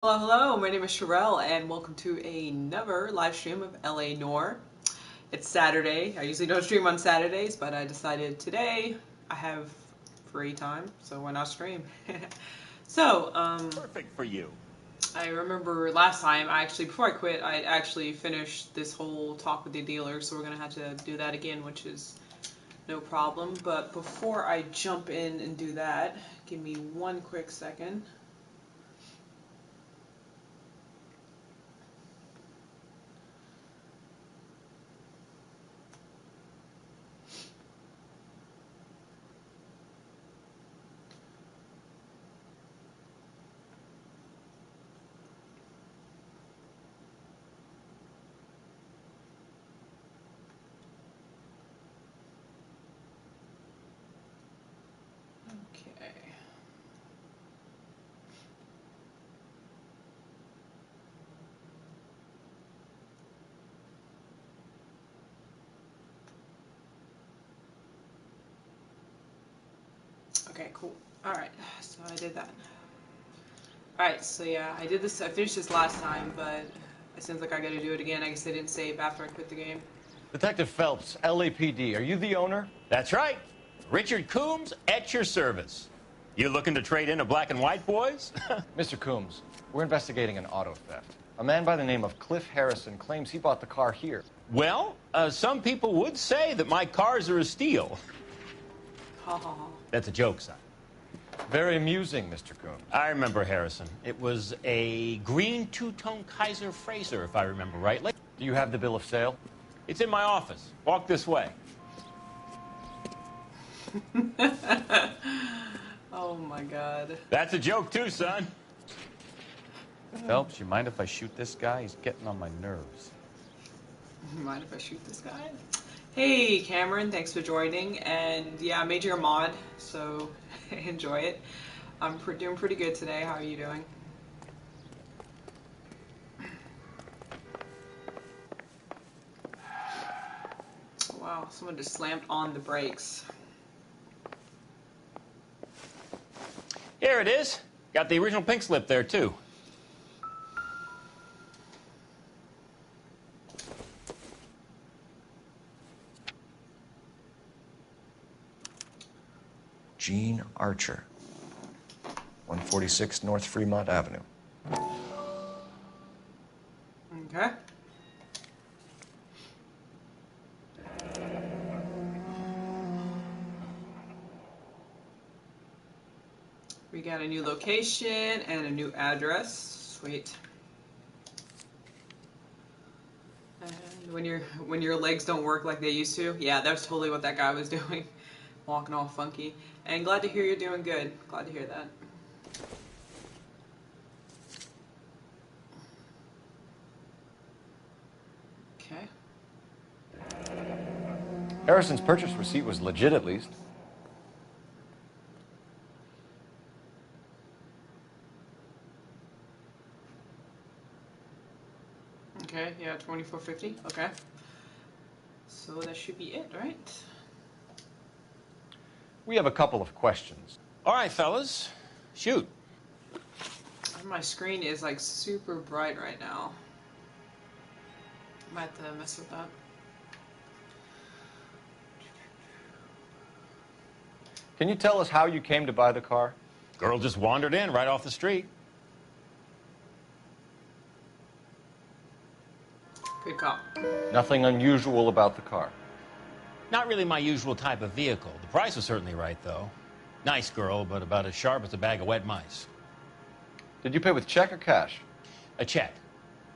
Hello, hello, my name is Sherelle and welcome to another live stream of LA Noire. It's Saturday. I usually don't stream on Saturdays, but I decided today I have free time, so why not stream? So, Perfect for you. I remember last time, before I quit, I actually finished this whole talk with the dealer, so we're going to have to do that again, which is no problem. But before I jump in and do that, give me one quick second. Okay. Okay, cool. Alright, so I did that. Alright, so yeah, I finished this last time, but it seems like I gotta do it again. I guess they didn't save after I quit the game. Detective Phelps, LAPD, are you the owner? That's right. Richard Coombs at your service. You looking to trade in a black and white, boys? Mr. Coombs, we're investigating an auto theft. A man by the name of Cliff Harrison claims he bought the car here. Well, some people would say that my cars are a steal. Ha ha ha. That's a joke, son. Very amusing, Mr. Coombs. I remember Harrison. It was a green two-tone Kaiser Frazer, if I remember rightly. Do you have the bill of sale? It's in my office. Walk this way. Oh my god. That's a joke too, son. Phelps, you mind if I shoot this guy? He's getting on my nerves. Mind if I shoot this guy? Hey Cameron, thanks for joining. And yeah, I made you a mod, so enjoy it. I'm doing pretty good today. How are you doing? Wow, someone just slammed on the brakes. Here it is. Got the original pink slip there, too. Gene Archer, 146 North Fremont Avenue. Okay. We got a new location and a new address. Sweet. And when your legs don't work like they used to, yeah, that's totally what that guy was doing, walking all funky. And glad to hear you're doing good. Glad to hear that. Okay. Harrison's purchase receipt was legit, at least. Okay, yeah, 2450. Okay. So that should be it, right? We have a couple of questions. All right, fellas. Shoot. My screen is like super bright right now. Might have to mess with that. Can you tell us how you came to buy the car? Girl just wandered in right off the street. Good call. Nothing unusual about the car. Not really my usual type of vehicle. The price was certainly right, though. Nice girl, but about as sharp as a bag of wet mice. Did you pay with check or cash? A check.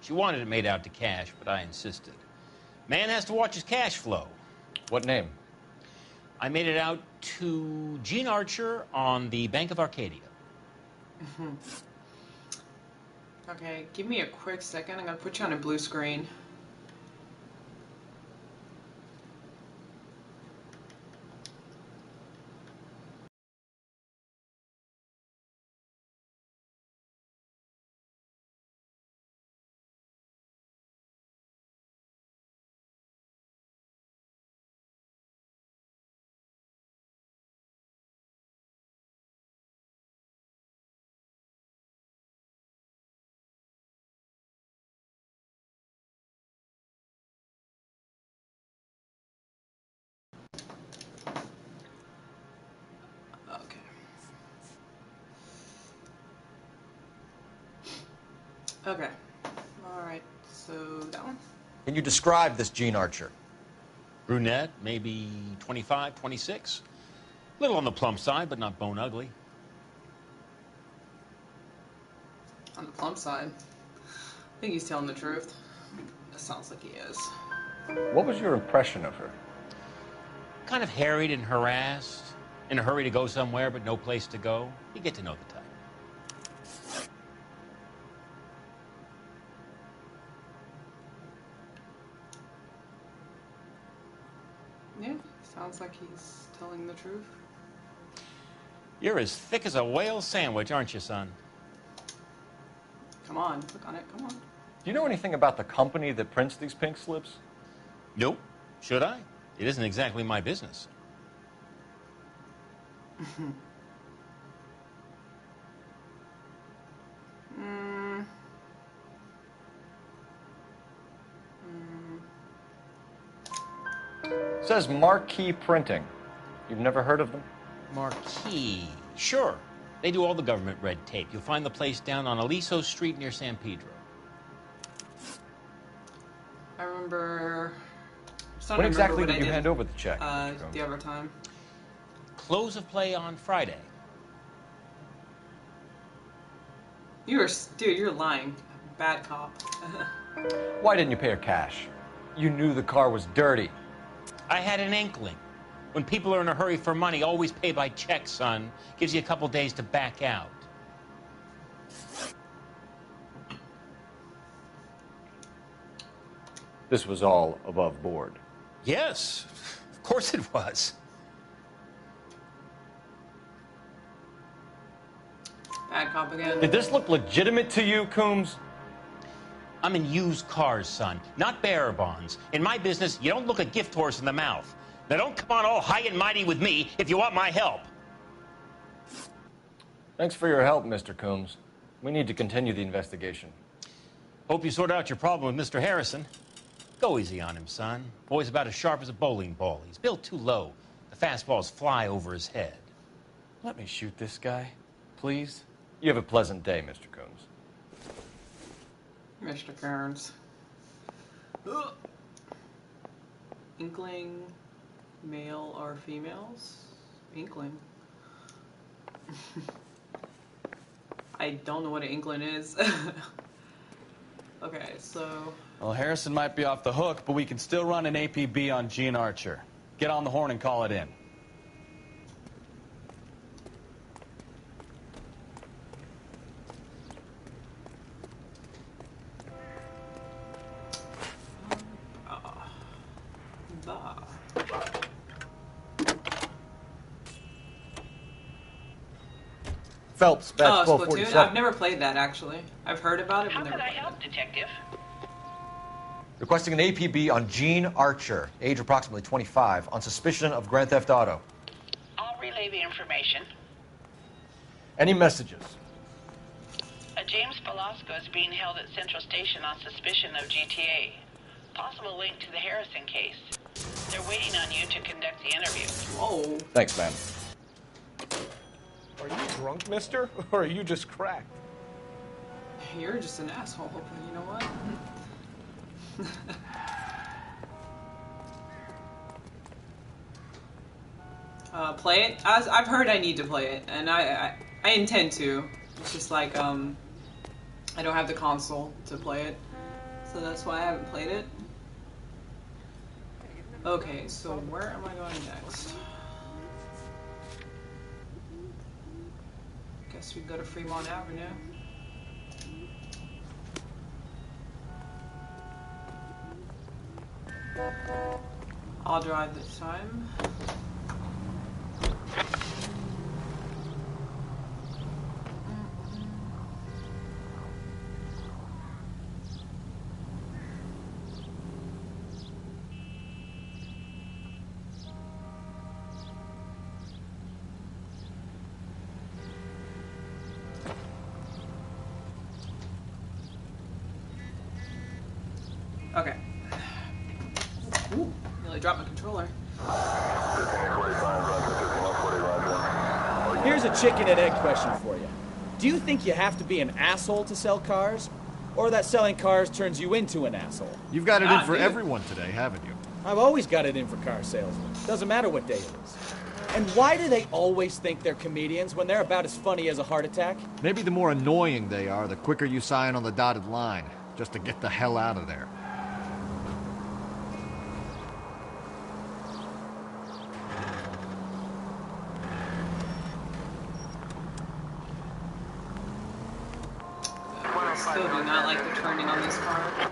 She wanted it made out to cash, but I insisted. Man has to watch his cash flow. What name? I made it out to Gene Archer on the Bank of Arcadia. Okay, give me a quick second. I'm gonna put you on a blue screen. Okay. Alright, so that one? Can you describe this Gene Archer? Brunette, maybe 25, 26. Little on the plump side, but not bone ugly. On the plump side. I think he's telling the truth. It sounds like he is. What was your impression of her? Kind of harried and harassed. In a hurry to go somewhere, but no place to go. You get to know the type. Yeah, sounds like he's telling the truth. You're as thick as a whale sandwich, aren't you, son? Come on, click on it, come on. Do you know anything about the company that prints these pink slips? Nope. Should I? It isn't exactly my business. It says Marquee Printing. You've never heard of them? Marquee. Sure. They do all the government red tape. You'll find the place down on Aliso Street near San Pedro. I remember... When exactly did you hand over the check? The other time. Close of play on Friday. Dude, you're lying. Bad cop. Why didn't you pay her cash? You knew the car was dirty. I had an inkling. When people are in a hurry for money, always pay by check, son. Gives you a couple days to back out. This was all above board. Yes, of course it was. Bad cop again. Did this look legitimate to you, Coombs? I'm in used cars, son, not bearer bonds. In my business, you don't look a gift horse in the mouth. Now don't come on all high and mighty with me if you want my help. Thanks for your help, Mr. Coombs. We need to continue the investigation. Hope you sort out your problem with Mr. Harrison. Go easy on him, son. Boy's about as sharp as a bowling ball. He's built too low. The fastballs fly over his head. Let me shoot this guy, please. You have a pleasant day, Mr. Coombs. Mr. Kearns. Ugh. Inkling, male or females? Inkling. I don't know what an inkling is. Okay, so... Well, Harrison might be off the hook, but we can still run an APB on Gene Archer. Get on the horn and call it in. Phelps, badge Splatoon? 1247. I've never played that, actually. I've heard about it, but How never can I played help, it. Detective? Requesting an APB on Gene Archer, age approximately 25, on suspicion of Grand Theft Auto. I'll relay the information. Any messages? A James Velasco is being held at Central Station on suspicion of GTA. Possible link to the Harrison case. They're waiting on you to conduct the interview. Whoa. Thanks, man. Are you drunk, mister? Or are you just cracked? You're just an asshole, but you know what? Play it? I've heard I need to play it, and I intend to. It's just like, I don't have the console to play it, so that's why I haven't played it. Okay, so where am I going next? Guess we go to Fremont Avenue. I'll drive this time. Okay. Ooh, nearly dropped my controller. Here's a chicken and egg question for you. Do you think you have to be an asshole to sell cars? or that selling cars turns you into an asshole. You've got it in for dude. everyone today, haven't you? I've always got it in for car salesmen. Doesn't matter what day it is. And why do they always think they're comedians when they're about as funny as a heart attack? Maybe the more annoying they are, the quicker you sign on the dotted line, just to get the hell out of there. I still do not like the turning on this car.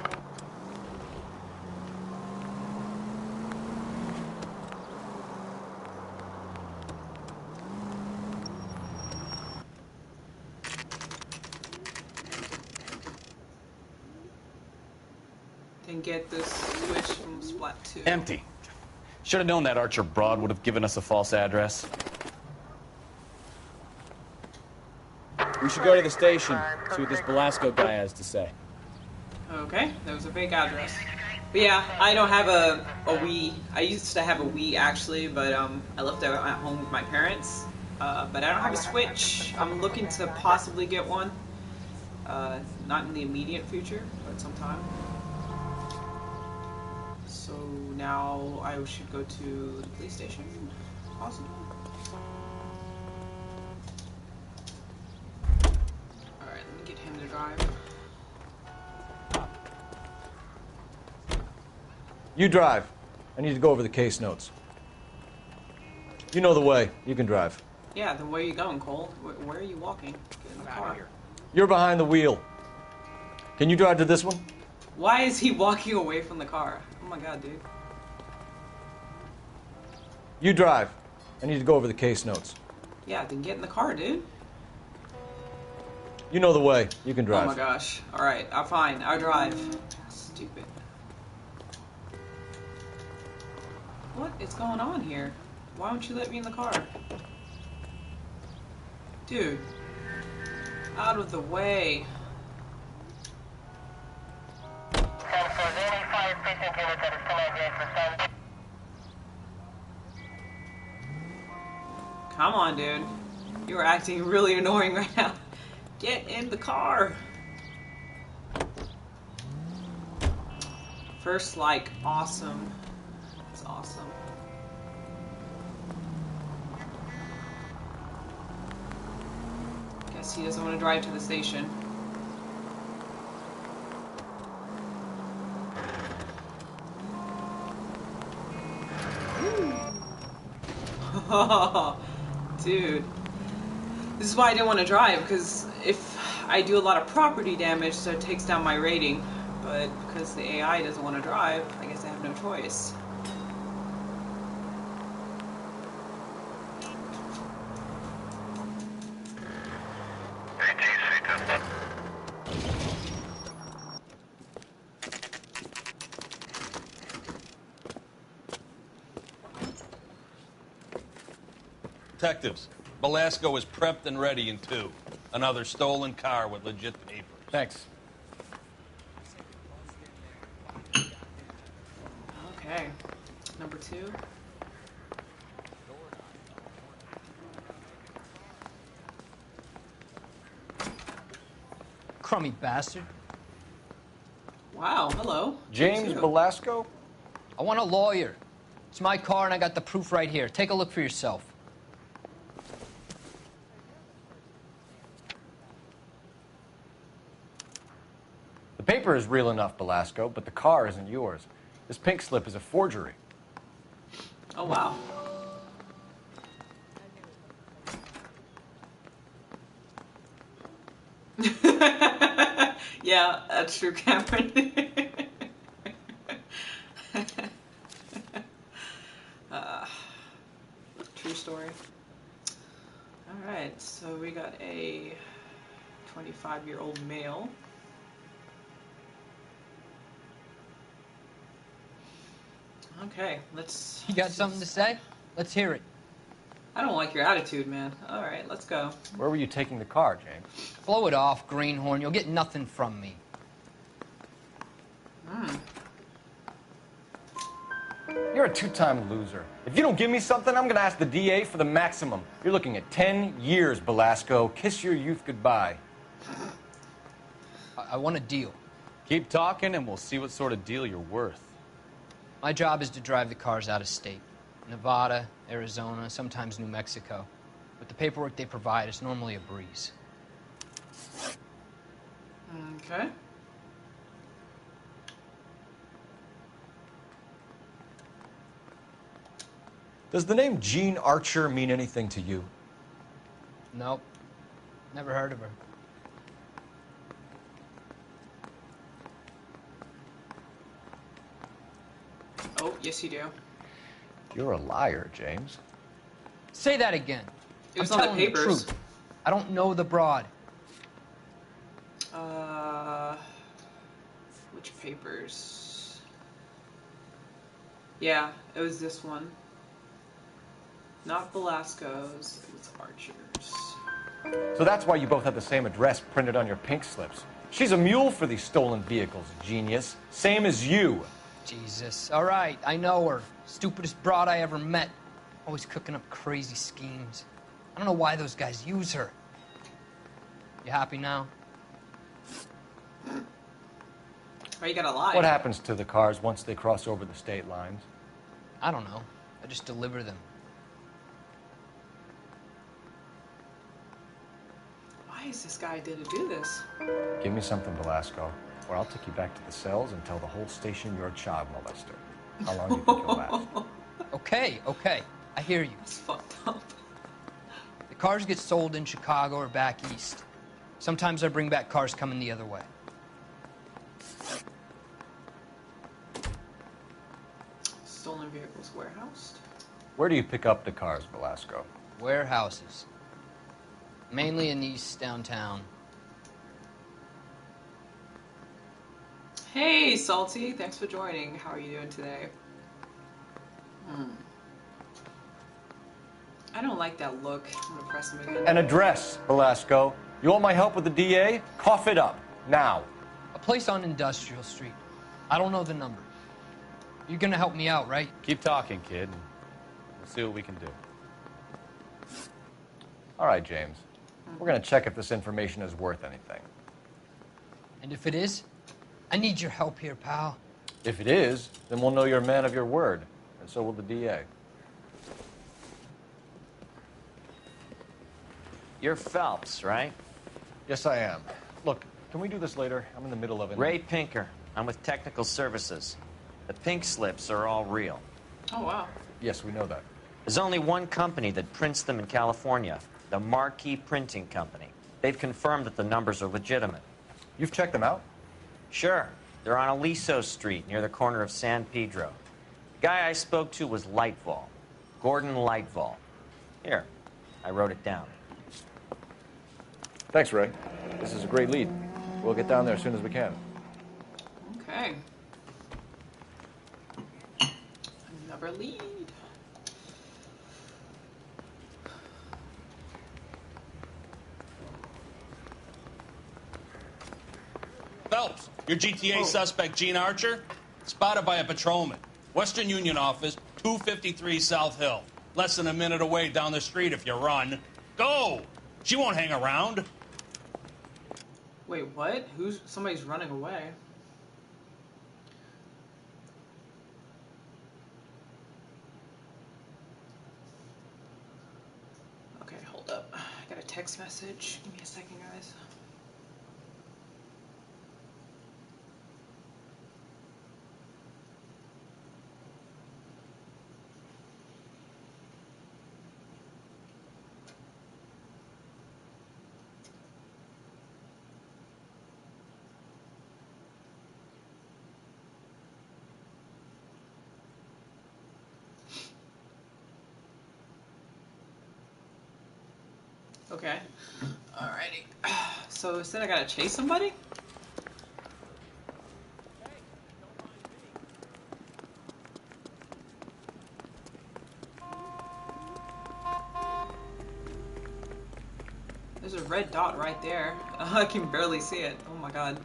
And get this switch from Splat 2. Empty. Should have known that Archer broad would have given us a false address. We should go to the station, see what this Belasco guy has to say. Okay, that was a fake address. But yeah, I don't have a Wii. I used to have a Wii actually, but I left it at home with my parents. But I don't have a Switch. I'm looking to possibly get one. Not in the immediate future, but sometime. So now I should go to the police station, possibly. Alright, let me get him to drive. You drive. I need to go over the case notes. You know the way. You can drive. Yeah, then where are you going, Cole? Where are you walking? Get in the car. You're behind the wheel. Can you drive to this one? Why is he walking away from the car? Oh my god, dude. You drive. I need to go over the case notes. Yeah, then get in the car, dude. You know the way. You can drive. Oh my gosh. Alright, I'm fine. I'll drive. Stupid. What is going on here? Why don't you let me in the car? Dude. Out of the way. Come on, dude. You are acting really annoying right now. Get in the car. First like, awesome. It's awesome. Guess he doesn't want to drive to the station. Dude. This is why I didn't want to drive, because if I do a lot of property damage, so it takes down my rating. But because the AI doesn't want to drive, I guess I have no choice. Detectives, Belasco is prepped and ready in 2. Another stolen car with legit papers. Thanks. Okay. Number 2. Crummy bastard. Wow, hello. James You too. Belasco? I want a lawyer. It's my car and I got the proof right here. Take a look for yourself. The paper is real enough, Belasco, but the car isn't yours. This pink slip is a forgery. Oh, wow. Yeah, that's true, Cameron. True story. Alright, so we got a 25-year-old male. Okay, let's... You got something to say? Let's hear it. I don't like your attitude, man. Alright, let's go. Where were you taking the car, James? Blow it off, greenhorn. You'll get nothing from me. You're a two-time loser. If you don't give me something, I'm gonna ask the DA for the maximum. You're looking at 10 years, Belasco. Kiss your youth goodbye. I want a deal. Keep talking and we'll see what sort of deal you're worth. My job is to drive the cars out of state. Nevada, Arizona, sometimes New Mexico. With the paperwork they provide, it's normally a breeze. Okay. Does the name Jean Archer mean anything to you? Nope. Never heard of her. Oh, yes you do. You're a liar, James. Say that again. It was I'm on the telling papers. truth. I don't know the broad. Which papers? Yeah, it was this one. Not Velasco's, it was Archer's. So that's why you both have the same address printed on your pink slips. She's a mule for these stolen vehicles, genius. Same as you. Jesus. All right, I know her. Stupidest broad I ever met. Always cooking up crazy schemes. I don't know why those guys use her. You happy now? Why you gotta lie? What happens to the cars once they cross over the state lines? I don't know. I just deliver them. Why is this guy did to do this? Give me something, Velasco, or I'll take you back to the cells and tell the whole station you're a child molester. How long do you think you'll last? Okay. I hear you. That's fucked up. The cars get sold in Chicago or back east. Sometimes I bring back cars coming the other way. Stolen vehicles warehoused. Where do you pick up the cars, Velasco? Warehouses. Mainly in East downtown. Hey, Salty. Thanks for joining. How are you doing today? I don't like that look. I'm gonna press him again. An address, Velasco. You want my help with the DA? Cough it up. Now. A place on Industrial Street. I don't know the number. You're gonna help me out, right? Keep talking, kid. And we'll see what we can do. All right, James. We're going to check if this information is worth anything. And if it is, I need your help here, pal. If it is, then we'll know you're a man of your word, and so will the DA. You're Phelps, right? Yes, I am. Look, can we do this later? I'm in the middle of it. Ray Pinker. I'm with Technical Services. The pink slips are all real. Oh, wow. Yes, we know that. There's only one company that prints them in California, the Marquee Printing Company. They've confirmed that the numbers are legitimate. You've checked them out? Sure. They're on Aliso Street, near the corner of San Pedro. The guy I spoke to was Lightval. Gordon Lightval. Here, I wrote it down. Thanks, Ray. This is a great lead. We'll get down there as soon as we can. Okay. Another lead. Phelps, your GTA suspect, Jean Archer, spotted by a patrolman. Western Union office, 253 South Hill. Less than a minute away down the street if you run. Go! She won't hang around. Wait, what? Somebody's running away. Okay, hold up. I got a text message. Give me a second, guys. Okay. Alrighty. So instead I gotta chase somebody? There's a red dot right there. I can barely see it. Oh my god.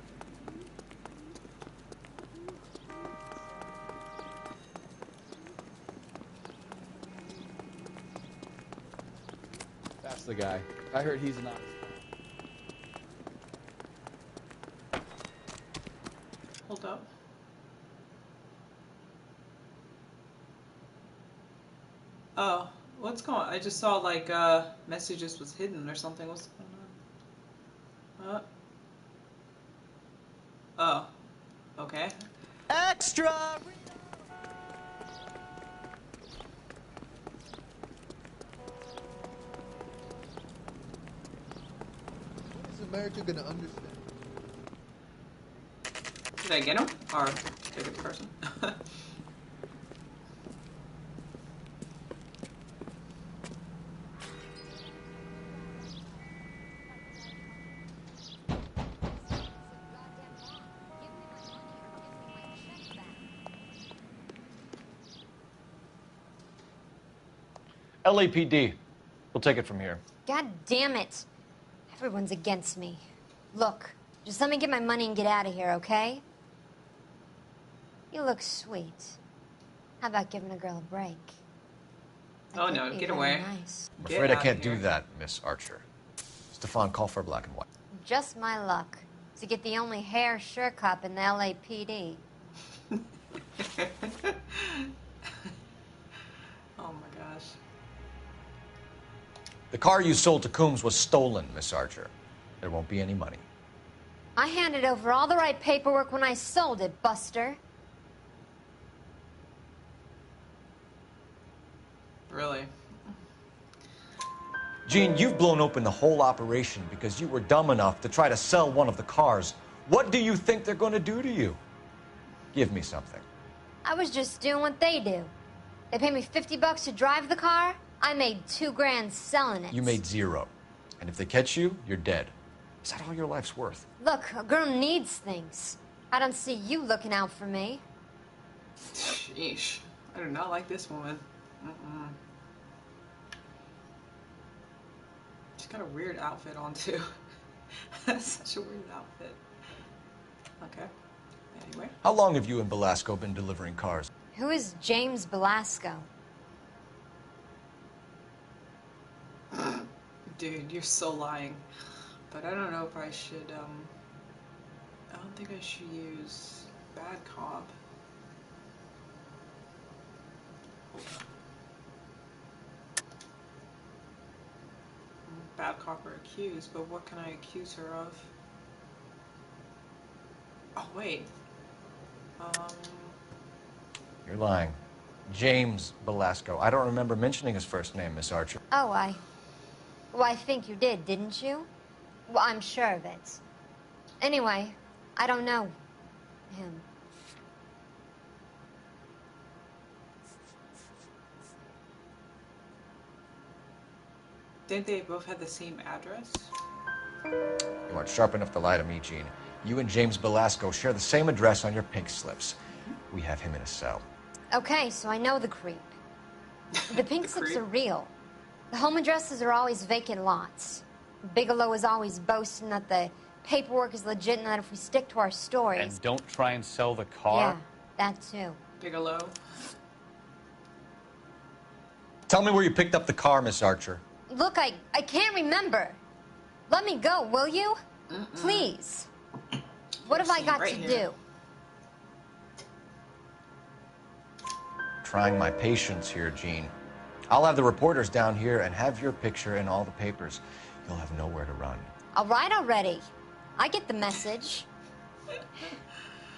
That's the guy. I heard he's not. hold up. Oh, what's going on? I just saw like messages was hidden or something. What's going on? Oh, okay. Extra! What is America gonna understand? Did I get him? Or did I get the person? LAPD. We'll take it from here. God damn it. Everyone's against me. Look, just let me get my money and get out of here, okay? You look sweet. How about giving a girl a break? Oh no, get away. Nice. I'm afraid I can't do that, Miss Archer. Stefan, call for black and white. Just my luck to get the only hair sure cop in the LAPD. Oh my gosh. The car you sold to Coombs was stolen, Miss Archer. There won't be any money. I handed over all the right paperwork when I sold it, Buster. Really? Gene, you've blown open the whole operation because you were dumb enough to try to sell one of the cars. What do you think they're going to do to you? Give me something. I was just doing what they do. They paid me $50 to drive the car. I made $2 grand selling it. You made zero. And if they catch you, you're dead. Is that all your life's worth? Look, a girl needs things. I don't see you looking out for me. Sheesh. I do not like this woman. Mm-mm. She's got a weird outfit on too. That's such a weird outfit. Okay. Anyway. How long have you and Belasco been delivering cars? Who is James Belasco? Dude, you're so lying. But I don't know if I should, I don't think I should use bad cop. Bad cop or accused, but what can I accuse her of? Oh, wait. You're lying. James Belasco. I don't remember mentioning his first name, Miss Archer. Oh, well, I think you did, didn't you? Well, I'm sure of it. Anyway, I don't know him. Didn't they both have the same address? You aren't sharp enough to lie to me, Gene. You and James Belasco share the same address on your pink slips. We have him in a cell. Okay, so I know the creep. The pink slips are real. The home addresses are always vacant lots. Bigelow is always boasting that the paperwork is legit and that if we stick to our stories... And don't try and sell the car? Yeah, that too. Bigelow. Tell me where you picked up the car, Miss Archer. Look, I can't remember. Let me go, will you? Please. What have I got to do? Trying my patience here, Gene. I'll have the reporters down here and have your picture in all the papers. You'll have nowhere to run. All right already. I get the message.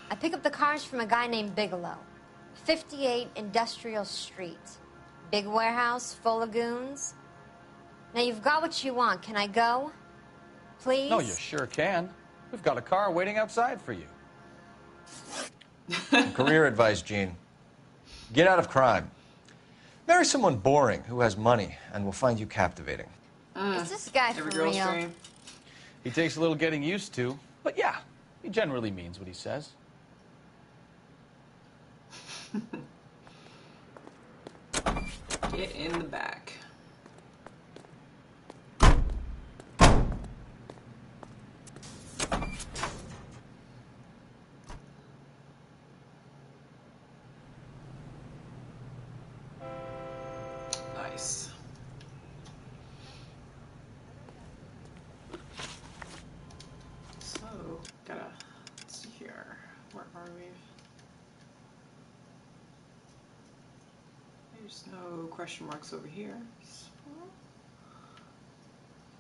I pick up the cars from a guy named Bigelow. 58 Industrial Street. Big warehouse full of goons. Now you've got what you want. Can I go? Please? No, you sure can. We've got a car waiting outside for you. Career advice, Gene. Get out of crime. Marry someone boring who has money and will find you captivating. Is this guy for real? He takes a little getting used to, but yeah, he generally means what he says. Get in the back. Nice. So, let's see here. Where are There's no question marks over here. So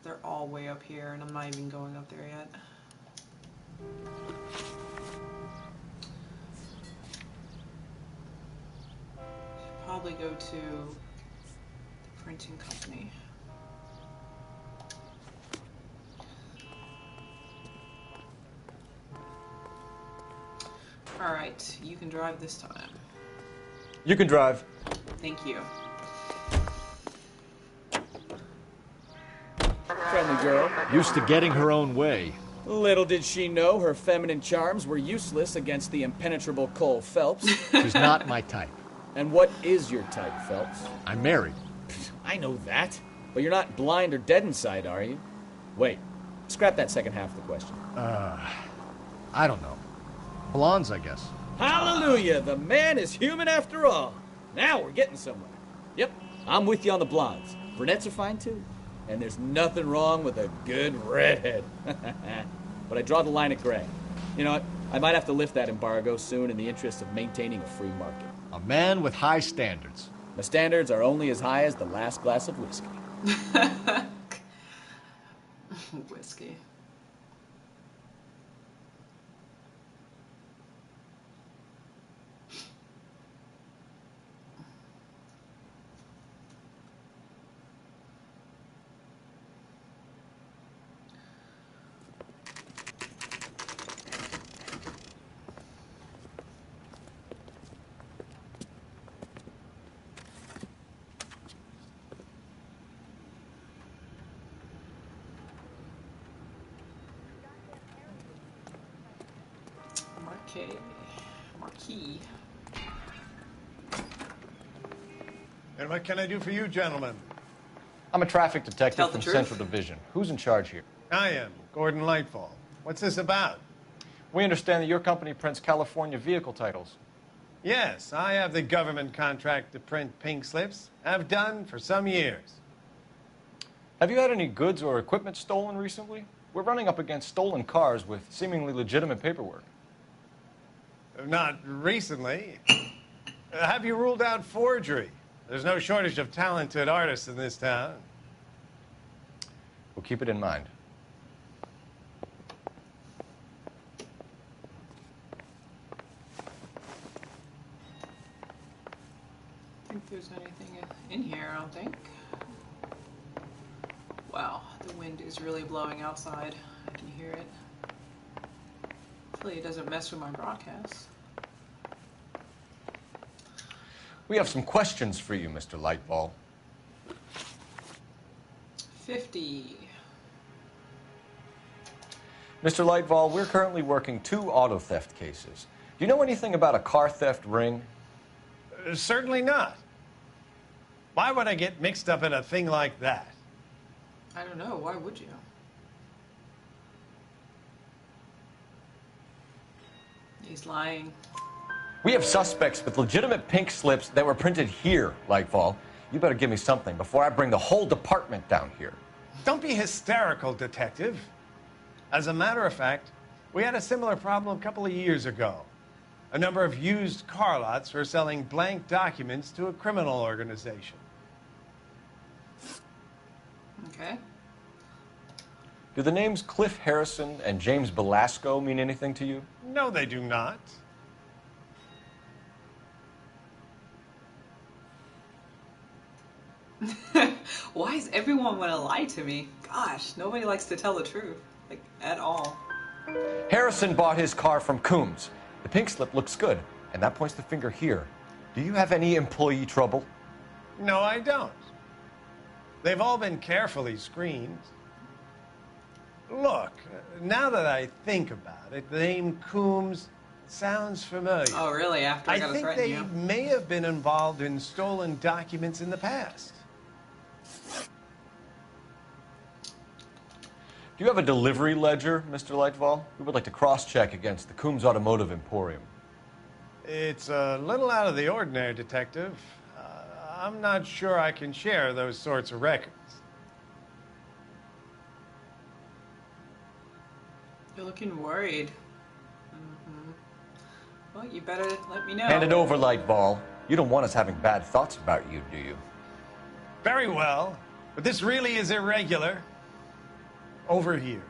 they're all way up here, and I'm not even going up there yet. Should probably go to the printing company. All right, you can drive this time. You can drive. Thank you. Friendly girl. Used to getting her own way. Little did she know her feminine charms were useless against the impenetrable Cole Phelps. She's not my type. And what is your type, Phelps? I'm married. I know that. But you're not blind or dead inside, are you? Wait. Scrap that second half of the question. I don't know. Blondes, I guess. Hallelujah! The man is human after all. Now we're getting somewhere. Yep, I'm with you on the blondes. Brunettes are fine too. And there's nothing wrong with a good redhead. But I draw the line at gray. You know what? I might have to lift that embargo soon in the interest of maintaining a free market. A man with high standards. The standards are only as high as the last glass of whiskey. Whiskey. Marquis. And what can I do for you, gentlemen? I'm a traffic Tell detective the from truth. Central Division. Who's in charge here? I am Gordon Lightfall. What's this about? We understand that your company prints California vehicle titles. Yes, I have the government contract to print pink slips. I've done for some years. Have you had any goods or equipment stolen recently? We're running up against stolen cars with seemingly legitimate paperwork. Not recently. Have you ruled out forgery? There's no shortage of talented artists in this town. We'll keep it in mind. I don't think there's anything in here, I don't think. Wow, the wind is really blowing outside. I can hear it. Hopefully it doesn't mess with my broadcast. We have some questions for you, Mr. Lightball. 50. Mr. Lightball, we're currently working 2 auto theft cases. Do you know anything about a car theft ring? Certainly not. Why would I get mixed up in a thing like that? I don't know, why would you? He's lying. We have suspects with legitimate pink slips that were printed here, Lightfall. You better give me something before I bring the whole department down here. Don't be hysterical, Detective. As a matter of fact, we had a similar problem a couple of years ago. A number of used car lots were selling blank documents to a criminal organization. Okay. Do the names Cliff Harrison and James Belasco mean anything to you? No, they do not. Why does everyone want to lie to me? Gosh, nobody likes to tell the truth, like, at all. Harrison bought his car from Coombs. The pink slip looks good, and that points the finger here. Do you have any employee trouble? No, I don't. They've all been carefully screened. Look, now that I think about it, the name Coombs sounds familiar. Oh, really? After I got to think threaten they you? may have been involved in stolen documents in the past. Do you have a delivery ledger, Mr. Lightfall? We would like to cross-check against the Coombs Automotive Emporium. It's a little out of the ordinary, Detective. I'm not sure I can share those sorts of records. You're looking worried. Mm-hmm. Well, you better let me know. Hand it over, Lightball. You don't want us having bad thoughts about you, do you? Very well, but this really is irregular. Over here.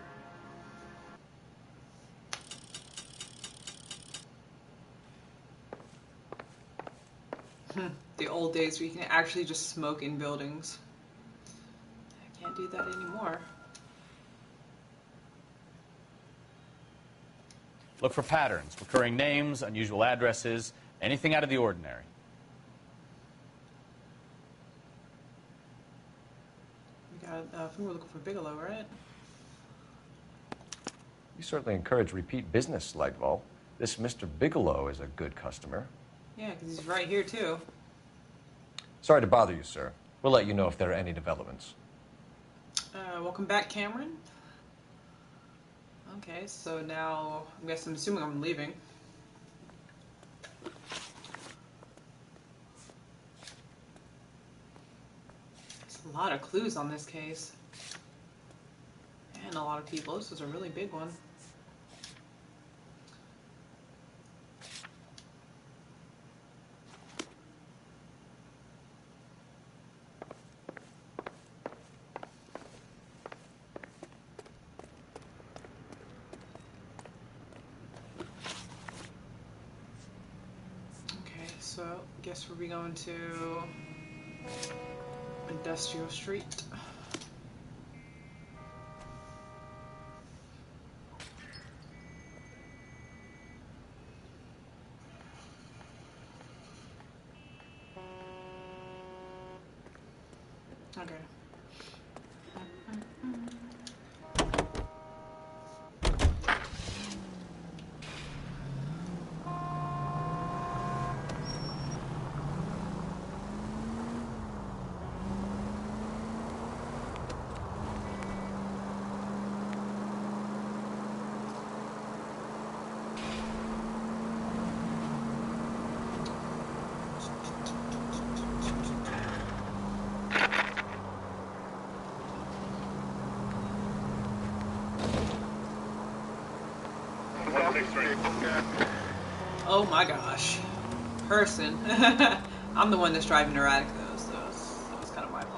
The old days where you can actually just smoke in buildings. I can't do that anymore. Look for patterns, recurring names, unusual addresses, anything out of the ordinary. We got, I think we're looking for Bigelow, right? You certainly encourage repeat business, Lightval. This Mr. Bigelow is a good customer. Yeah, because he's right here, too. Sorry to bother you, sir. We'll let you know if there are any developments. Welcome back, Cameron. Okay, so now I'm assuming I'm leaving. There's a lot of clues on this case. And a lot of people. This was a really big one. So, I guess we'll be going to Industrial Street. Okay. Oh my gosh. Person. I'm the one that's driving erratic though, so that was kind of my fault.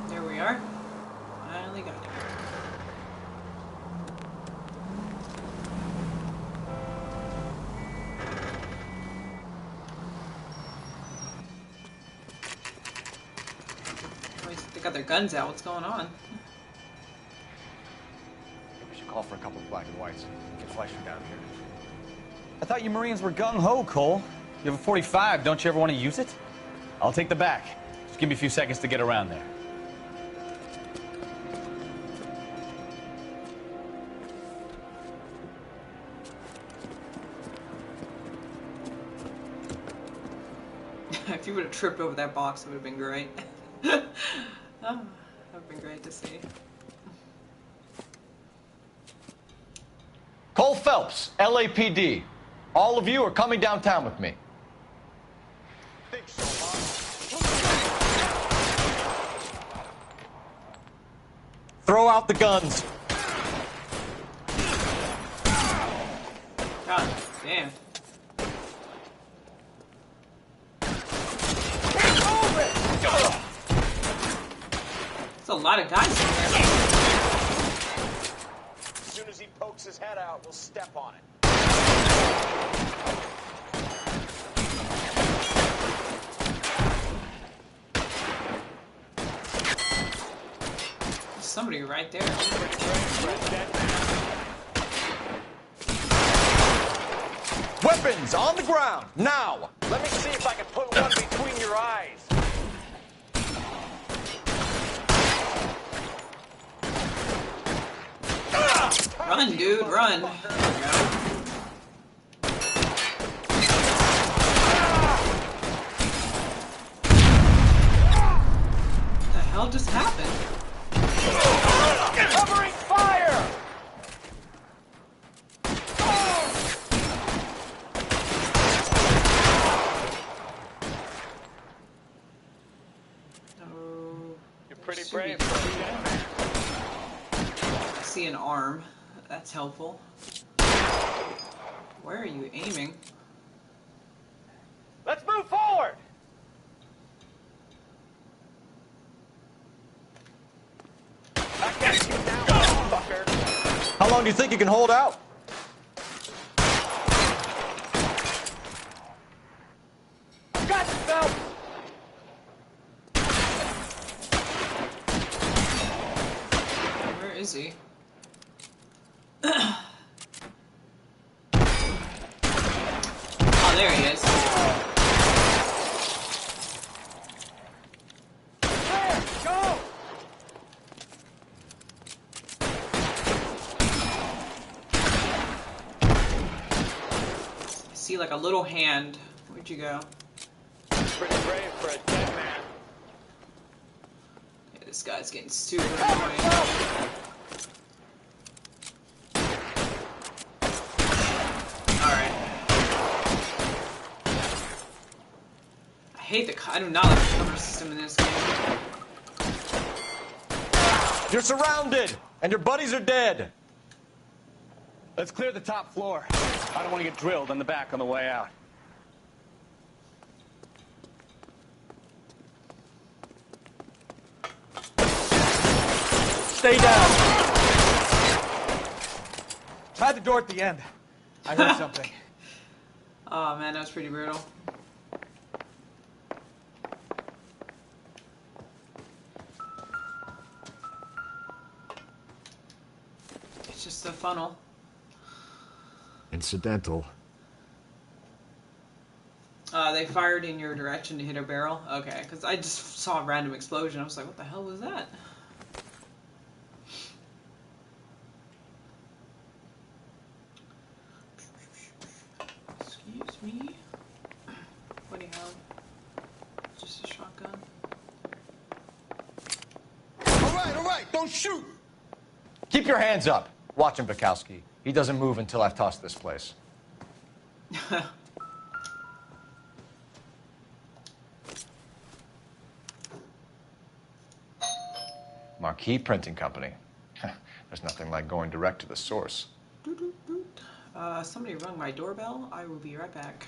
There we are. Finally got it. They got their guns out. What's going on? We should call for a couple of black and whites. Get Fleischer down here. I thought you Marines were gung-ho, Cole. You have a 45. Don't you ever want to use it? I'll take the back. Just give me a few seconds to get around there. If you would have tripped over that box, it would have been great. Oh, that would have been great to see. Cole Phelps, LAPD. All of you are coming downtown with me. Think so, huh? Throw out the guns. God damn. There's a lot of guys in there. As soon as he pokes his head out, we'll step on it. There's somebody right there. Weapons on the ground, now! Let me see if I can put one between your eyes. Run, dude, run. There we go. What the hell just happened? Covering fire! Oh, You're pretty shoot. brave. I see an arm. That's helpful. Where are you aiming? Let's move forward! How long do you think you can hold out? Got yourself! Where is he? Oh, there he is. There, go! I see like a little hand. Where'd you go? Pretty brave for a dead man. Yeah, this guy's getting super annoying. Alright. I hate I do not like the cover system in this game. You're surrounded, and your buddies are dead. Let's clear the top floor. I don't want to get drilled in the back on the way out. Stay down. Try the door at the end. I heard something. Oh man, that was pretty brutal. It's just a funnel. Incidental. They fired in your direction to hit a barrel? Okay, because I just saw a random explosion. I was like, what the hell was that? Excuse me? What do you have? Just a shotgun? All right, don't shoot. Keep your hands up. Watch him, Bukowski. He doesn't move until I've tossed this place. Marquee Printing Company. There's nothing like going direct to the source. Somebody rung my doorbell. I will be right back.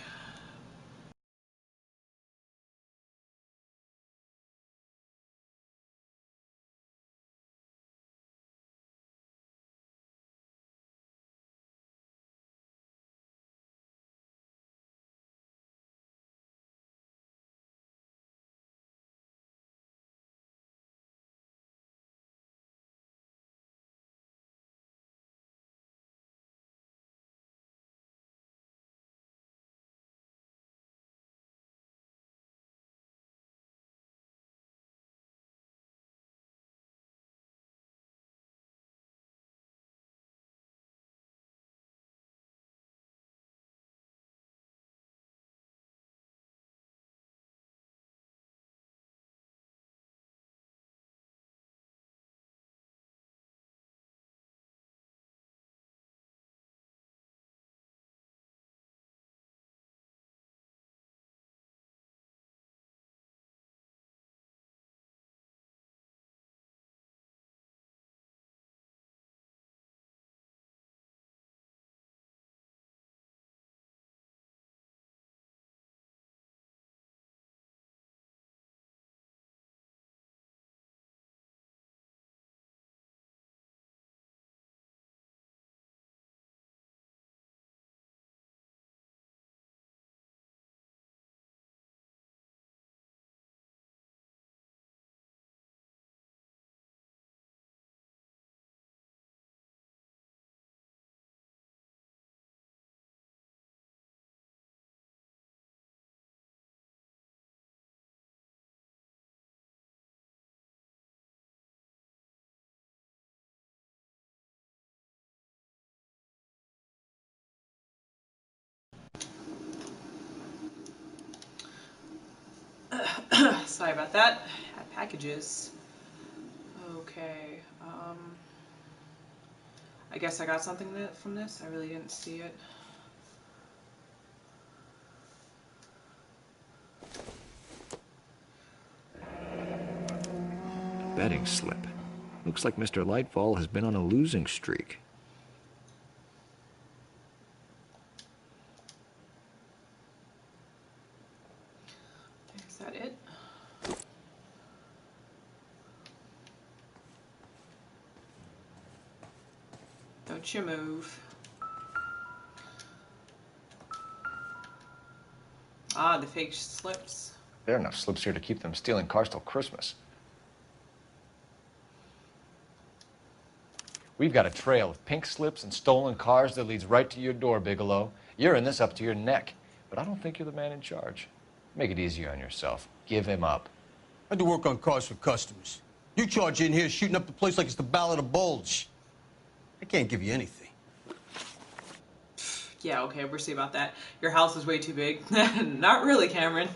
Sorry about that. Packages. Okay. I guess I got something from this. I really didn't see it. Betting slip. Looks like Mr. Lightfall has been on a losing streak. Is that it? Don't you move. Ah, the fake slips. There are enough slips here to keep them stealing cars till Christmas. We've got a trail of pink slips and stolen cars that leads right to your door, Bigelow. You're in this up to your neck, but I don't think you're the man in charge. Make it easier on yourself. Give him up. I do work on cars for customers. You charge in here shooting up the place like it's the Ballad of Bulge. I can't give you anything. Yeah, okay, we'll see about that. Your house is way too big. Not really, Cameron.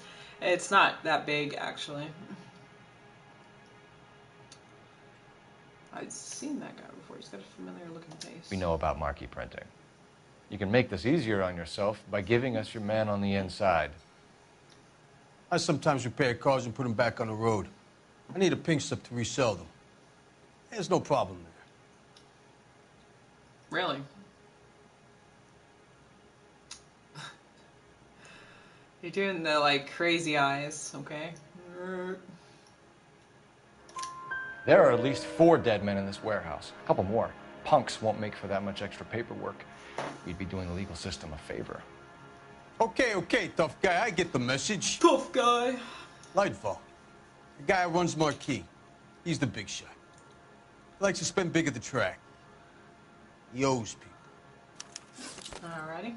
It's not that big, actually. I've seen that guy before. He's got a familiar looking face. We know about marquee printing. You can make this easier on yourself by giving us your man on the inside. I sometimes repair cars and put them back on the road. I need a pink slip to resell them. There's no problem there. Really? You're doing the, like, crazy eyes, okay? There are at least 4 dead men in this warehouse. A couple more. Punks won't make for that much extra paperwork. We'd be doing the legal system a favor. Okay, tough guy. I get the message. Tough guy. Lightfall. The guy who runs Marquee. He's the big shot. He likes to spend big at the track. He owes people. Alrighty.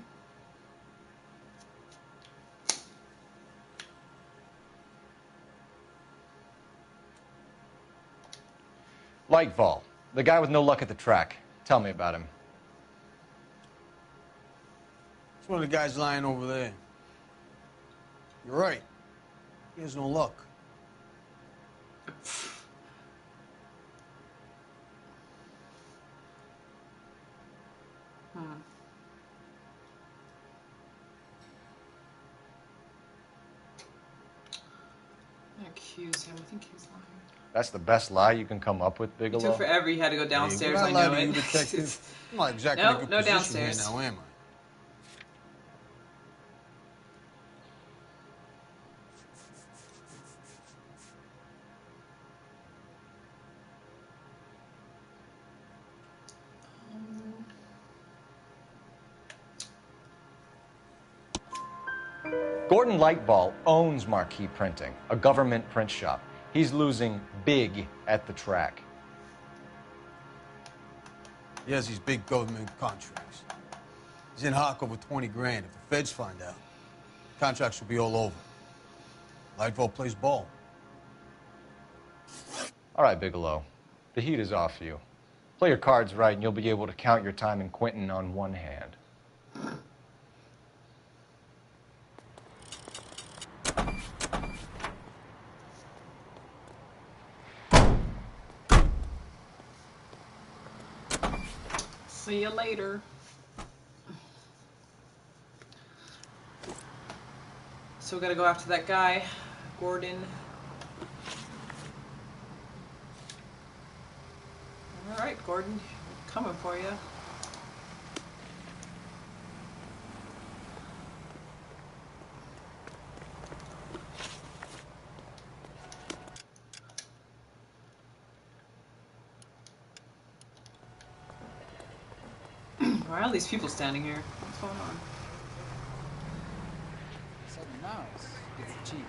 Lightfall, the guy with no luck at the track. Tell me about him. It's one of the guys lying over there. You're right. He has no luck. I accuse him. I think he's lying. That's the best lie you can come up with, It Bigelow? took forever. He had to go downstairs. Hey, I would I know lie to it. you, detective? I'm not exactly No, in a good no position downstairs. here now, am I? Gordon Lightfall owns Marquee Printing, a government print shop. He's losing big at the track. He has these big government contracts. He's in hock over 20 grand. If the feds find out, contracts will be all over. Lightfall plays ball. All right, Bigelow. The heat is off you. Play your cards right, and you'll be able to count your time in Quentin on one hand. See you later. So we gotta go after that guy, Gordon. Alright, Gordon. Coming for you. Why are all these people standing here? What's going on? So now it's cheap.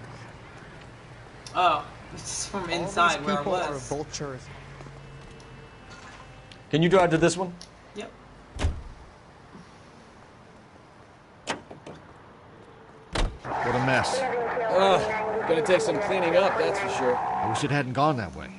Oh, it's from inside where I People are was. vultures. Can you drive to this one? Yep. What a mess. Gonna take some cleaning up, that's for sure. I wish it hadn't gone that way.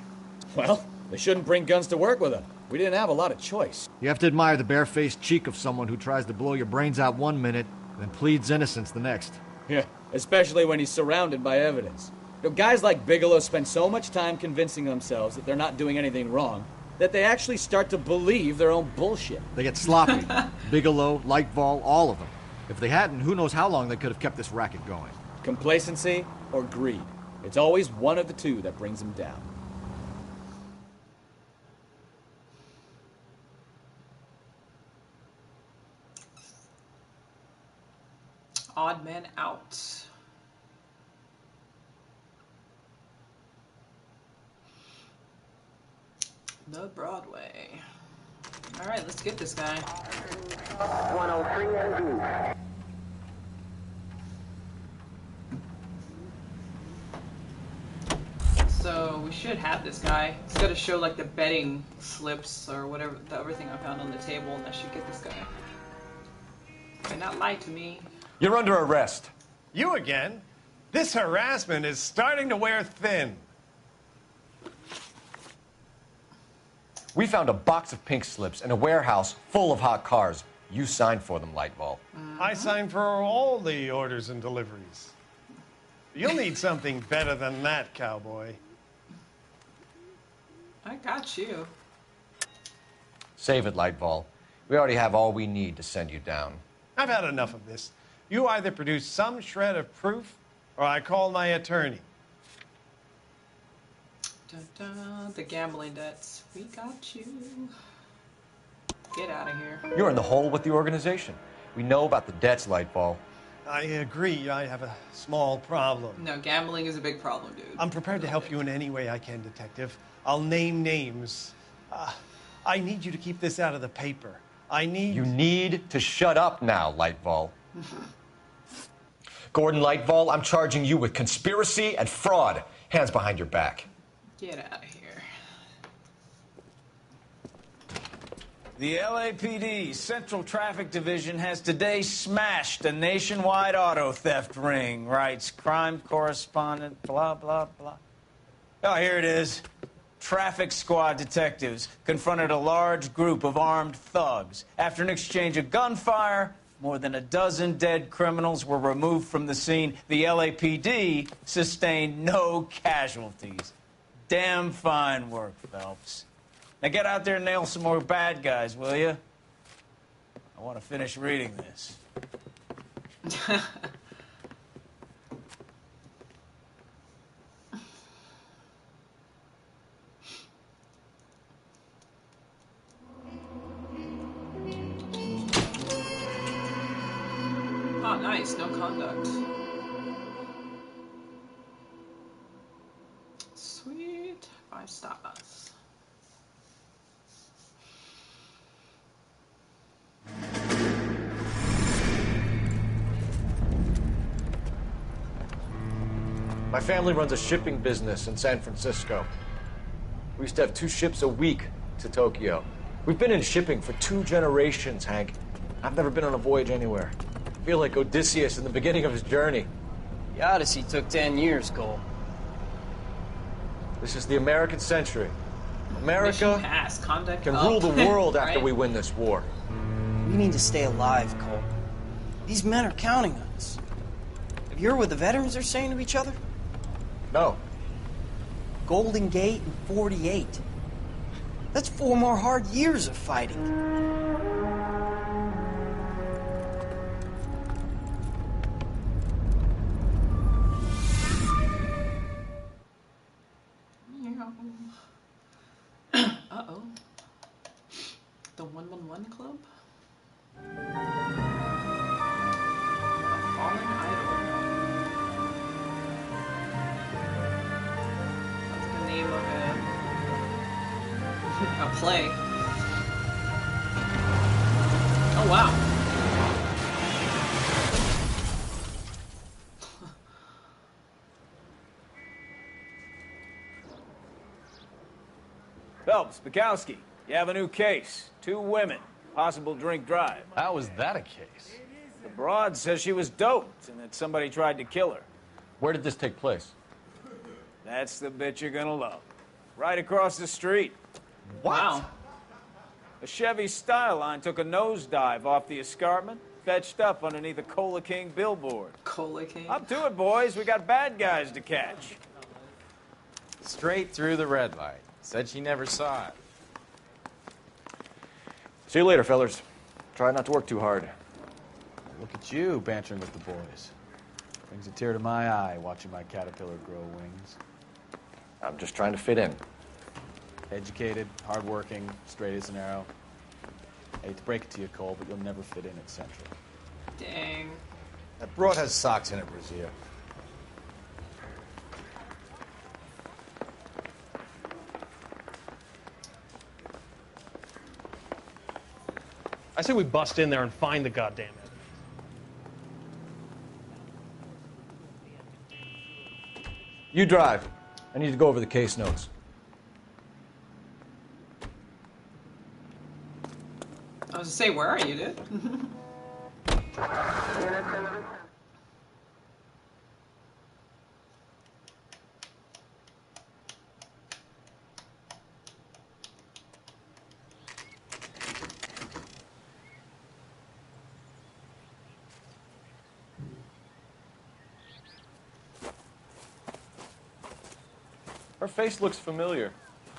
Well, they shouldn't bring guns to work with them. We didn't have a lot of choice. You have to admire the barefaced cheek of someone who tries to blow your brains out one minute, then pleads innocence the next. Yeah, especially when he's surrounded by evidence. You know, guys like Bigelow spend so much time convincing themselves that they're not doing anything wrong that they actually start to believe their own bullshit. They get sloppy. Bigelow, Lightfall, all of them. If they hadn't, who knows how long they could have kept this racket going. Complacency or greed. It's always one of the two that brings them down. Odd man out. The Broadway. All right, let's get this guy. 103 ND. So we should have this guy. It's got to show like the betting slips or whatever, everything I found on the table, and I should get this guy. But not lie to me. You're under arrest. You again? This harassment is starting to wear thin. We found a box of pink slips in a warehouse full of hot cars. You signed for them, Lightball. I signed for all the orders and deliveries. You'll need something better than that, cowboy. I got you. Save it, Lightball. We already have all we need to send you down. I've had enough of this. You either produce some shred of proof, or I call my attorney. Dun, dun, the gambling debts. We got you. Get out of here. You're in the hole with the organization. We know about the debts, Lightball. I agree. I have a small problem. No, gambling is a big problem, dude. I'm prepared to help you in any way I can, Detective. I'll name names. I need you to keep this out of the paper. You need to shut up now, Lightball. Gordon Lightball, I'm charging you with conspiracy and fraud. Hands behind your back. Get out of here. The LAPD Central Traffic Division has today smashed a nationwide auto theft ring, writes crime correspondent, blah, blah, blah. Oh, here it is. Traffic squad detectives confronted a large group of armed thugs. After an exchange of gunfire, more than a dozen dead criminals were removed from the scene. The LAPD sustained no casualties. Damn fine work, Phelps. Now get out there and nail some more bad guys, will you? I want to finish reading this. Oh, nice. No conduct. Sweet. 5 stars. My family runs a shipping business in San Francisco. We used to have 2 ships a week to Tokyo. We've been in shipping for 2 generations, Hank. I've never been on a voyage anywhere. I feel like Odysseus in the beginning of his journey. The Odyssey took 10 years, Cole. This is the American century. America can rule the world after we win this war. We need to stay alive, Cole. These men are counting on us. Have you heard what the veterans are saying to each other? No. Golden Gate and 48. That's 4 more hard years of fighting. Uh-oh. The 111 Club? A fallen idol. That's the name of a play. Oh, wow. Phelps, Bukowski, you have a new case. 2 women, possible drink drive. How was that a case? The broad says she was doped and that somebody tried to kill her. Where did this take place? That's the bit you're gonna love. Right across the street. What? Wow. A Chevy Styline took a nosedive off the escarpment, fetched up underneath a Cola King billboard. Cola King? Up to it, boys. We got bad guys to catch. Straight through the red light. Said she never saw it. See you later, fellers. Try not to work too hard. Look at you bantering with the boys. Brings a tear to my eye watching my caterpillar grow wings. I'm just trying to fit in. Educated, hardworking, straight as an arrow. I hate to break it to you, Cole, but you'll never fit in at Central. Dang. That broad has socks in it, Brazier. I say we bust in there and find the goddamn evidence. You drive. I need to go over the case notes. I was to say, where are you, dude? Her face looks familiar.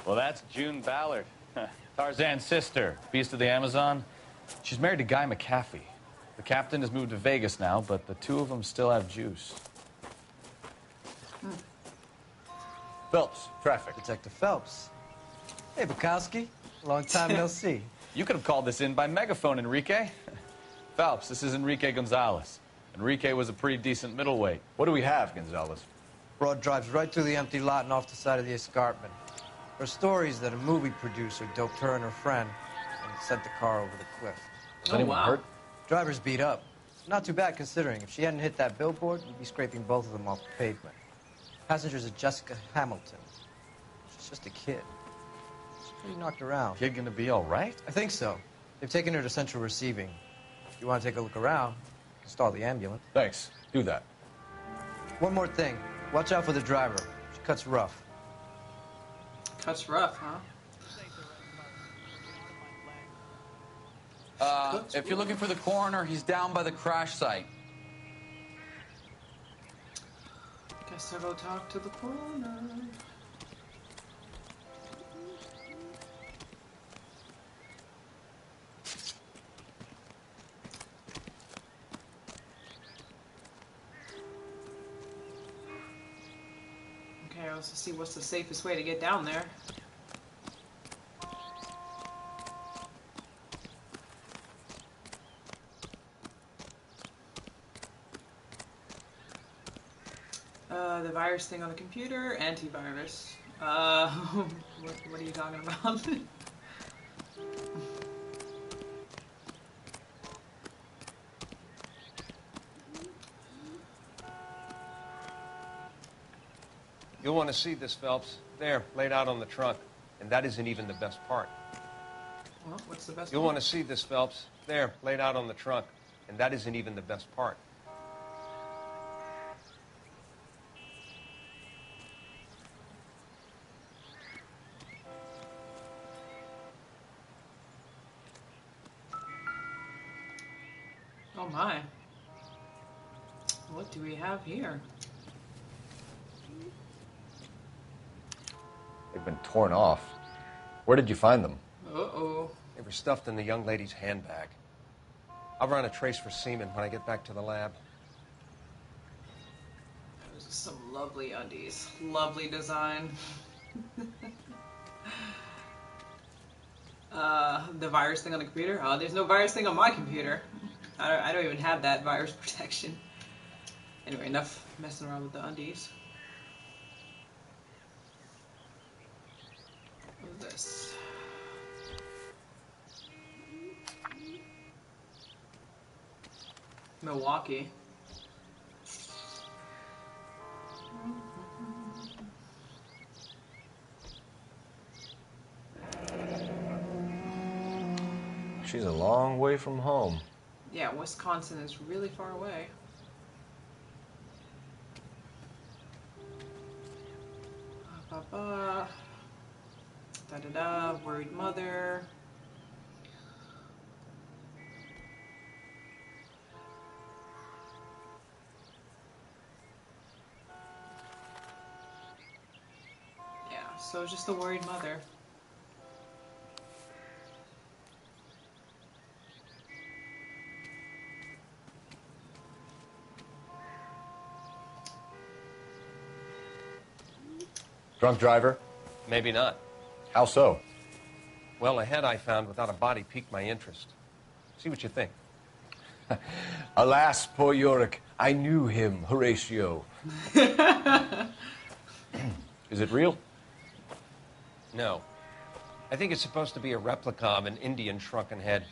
Well, that's June Ballard, Tarzan's sister, beast of the Amazon. She's married to Guy McAfee. The captain has moved to Vegas now, but the two of them still have juice. Phelps, traffic. Detective Phelps. Hey, Bukowski. Long time no see. You could have called this in by megaphone, Enrique. Phelps, this is Enrique Gonzalez. Enrique was a pretty decent middleweight. What do we have, Gonzalez? Broad drives right through the empty lot and off the side of the escarpment. Her story is that a movie producer doped her and her friend and sent the car over the cliff. Was anyone hurt? Driver's beat up. Not too bad considering. If she hadn't hit that billboard, you'd be scraping both of them off the pavement. Passenger's a Jessica Hamilton. She's just a kid. She's pretty knocked around. Kid gonna be all right? I think so. They've taken her to central receiving. If you want to take a look around, stall the ambulance. Thanks. Do that. One more thing. Watch out for the driver. She cuts rough. Cuts rough, huh? If you're looking for the coroner, he's down by the crash site. Guess I'll go talk to the coroner. Okay, let's see what's the safest way to get down there. The virus thing on the computer, antivirus. What are you talking about? You'll want to see this, Phelps. There, laid out on the trunk. And that isn't even the best part. Well, what's the best You'll part? want to see this, Phelps. There, laid out on the trunk. And that isn't even the best part. Oh my. What do we have here? They've been torn off. Where did you find them? Uh-oh. They were stuffed in the young lady's handbag. I'll run a trace for semen when I get back to the lab. Those are some lovely undies. Lovely design. The virus thing on the computer? Oh, there's no virus thing on my computer. I don't even have that virus protection. Anyway, enough messing around with the undies. What is this? Milwaukee. She's a long way from home. Yeah, Wisconsin is really far away. Ba-ba-ba. Da-da-da, worried mother. So just a worried mother. Drunk driver? Maybe not. How so? Well, a head I found without a body piqued my interest. See what you think. Alas, poor Yorick, I knew him, Horatio. Is it real? No. I think it's supposed to be a replica of an Indian shrunken head.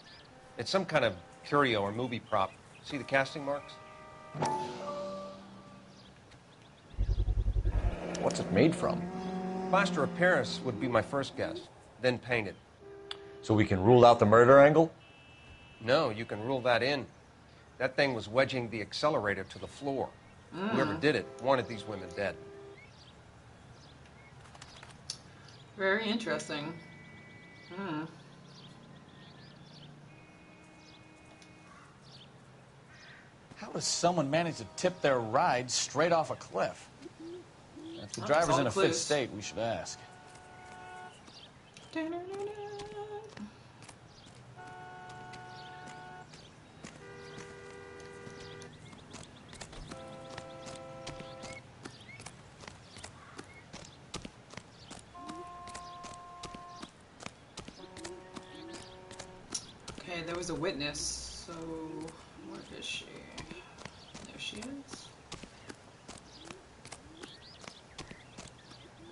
It's some kind of curio or movie prop. See the casting marks? What's it made from? Plaster of Paris would be my first guess, then painted. So we can rule out the murder angle? No, you can rule that in. That thing was wedging the accelerator to the floor. Whoever did it wanted these women dead. Very interesting. Hmm. How does someone manage to tip their ride straight off a cliff? If the Well, driver's that's in all a fit clues. state, we should ask. Okay, there was a witness, so where is she? There she is.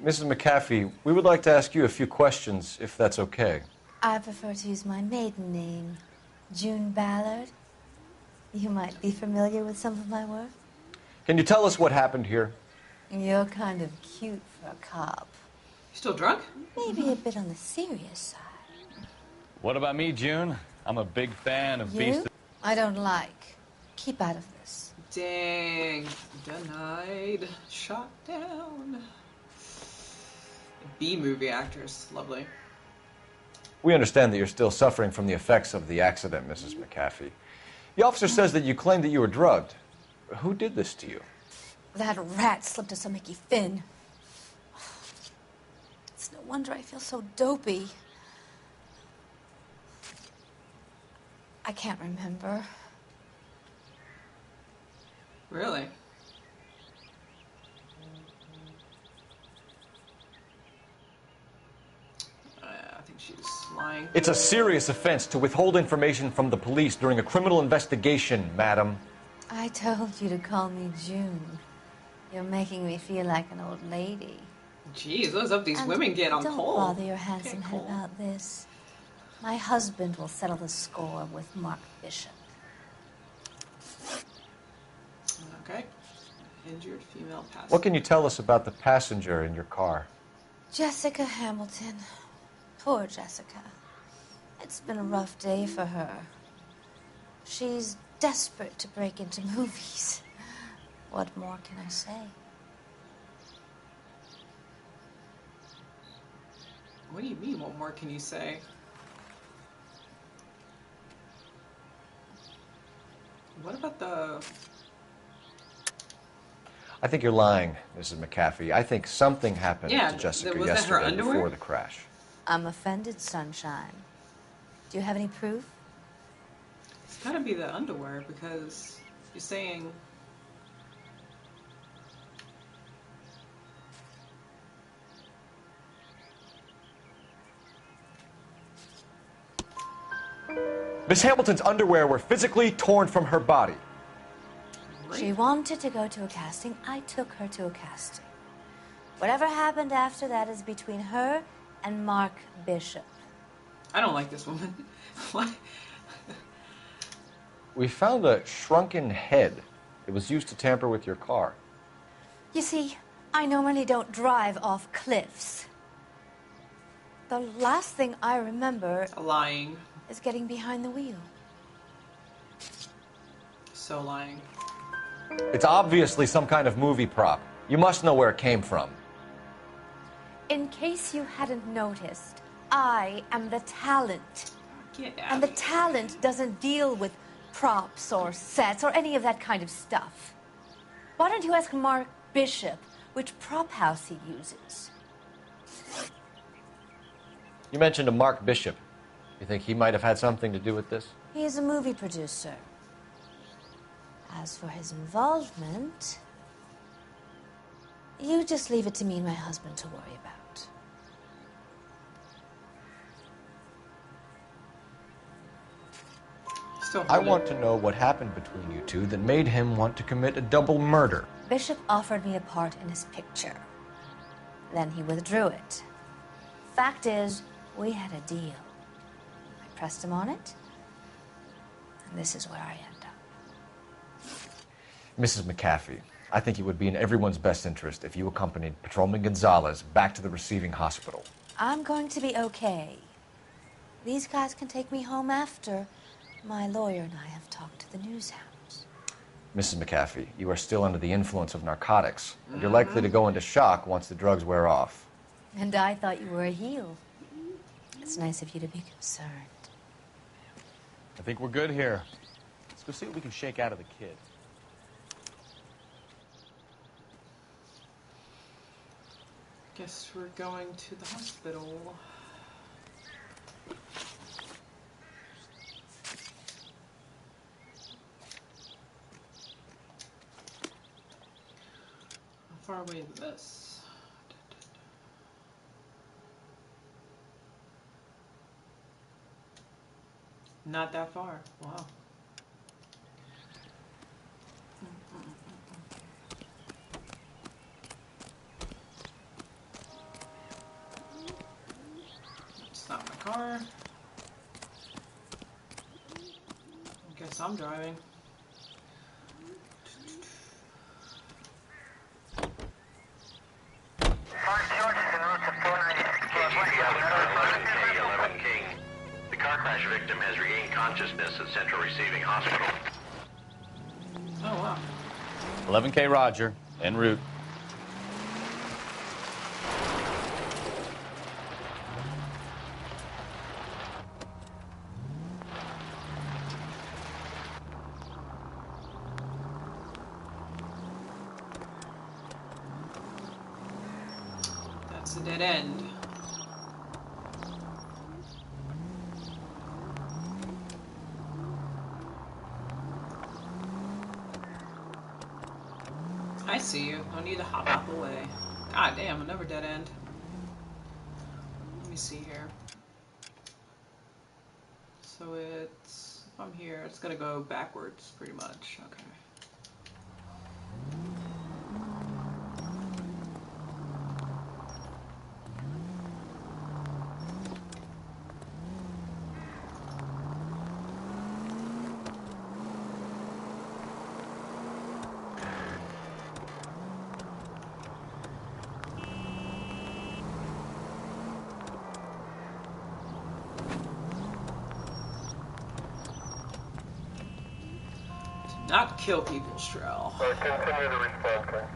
Mrs. McAfee, we would like to ask you a few questions, if that's okay. I prefer to use my maiden name, June Ballard. You might be familiar with some of my work. Can you tell us what happened here? You're kind of cute for a cop. Still drunk? Maybe a bit on the serious side. What about me, June? I'm a big fan of Beast. You? I don't like. Keep out of this. Dang. Denied. Shot down. B-movie actress. Lovely. We understand that you're still suffering from the effects of the accident, Mrs. McAfee. The officer says that you claimed that you were drugged. Who did this to you? That rat slipped us a Mickey Finn. It's no wonder I feel so dopey. I can't remember. Really? I think she's lying. It's a serious offense to withhold information from the police during a criminal investigation, madam. I told you to call me June. You're making me feel like an old lady. Jeez, what's up these And women get on don't Cole? bother your handsome head about this. My husband will settle the score with Mark Bishop. Okay. Injured female passenger. What can you tell us about the passenger in your car? Jessica Hamilton. Poor Jessica. It's been a rough day for her. She's desperate to break into movies. What more can I say? What do you mean? What more can you say? What about the... I think you're lying, Mrs. McAfee. I think something happened Yeah, to Jessica was that her yesterday underwear? before the crash. I'm offended, Sunshine. Do you have any proof? It's gotta be the underwear because you're saying... Miss Hamilton's underwear were physically torn from her body. She wanted to go to a casting. I took her to a casting. Whatever happened after that is between her and Mark Bishop. I don't like this woman. What? We found a shrunken head. It was used to tamper with your car. You see, I normally don't drive off cliffs. The last thing I remember Lying. is getting behind the wheel. So lying. It's obviously some kind of movie prop. You must know where it came from. In case you hadn't noticed, I am the talent. Get And the talent doesn't deal with props or sets or any of that kind of stuff. Why don't you ask Mark Bishop which prop house he uses? You mentioned a Mark Bishop. You think he might have had something to do with this? He is a movie producer. As for his involvement, you just leave it to me and my husband to worry about. I want to know what happened between you two that made him want to commit a double murder. Bishop offered me a part in his picture. Then he withdrew it. Fact is, we had a deal. I pressed him on it, and this is where I end up. Mrs. McAfee, I think it would be in everyone's best interest if you accompanied Patrolman Gonzalez back to the receiving hospital. I'm going to be okay. These guys can take me home after my lawyer and I have talked to the news hounds. Mrs. McAfee, you are still under the influence of narcotics, and you're likely to go into shock once the drugs wear off. And I thought you were a heel. It's nice of you to be concerned. I think we're good here. Let's go see what we can shake out of the kid. Guess we're going to the hospital. How far away is this? Not that far. Wow. It's not my car. I guess I'm driving. The car crash victim has regained consciousness at Central Receiving Hospital. Oh, wow. 11K Roger, en route. That's a dead end. I see you. No need to hop out the way. God damn, another dead end. Let me see here. So it's, if I'm here, it's gonna go backwards pretty much. Okay. Not kill people, Strel. Continue the response.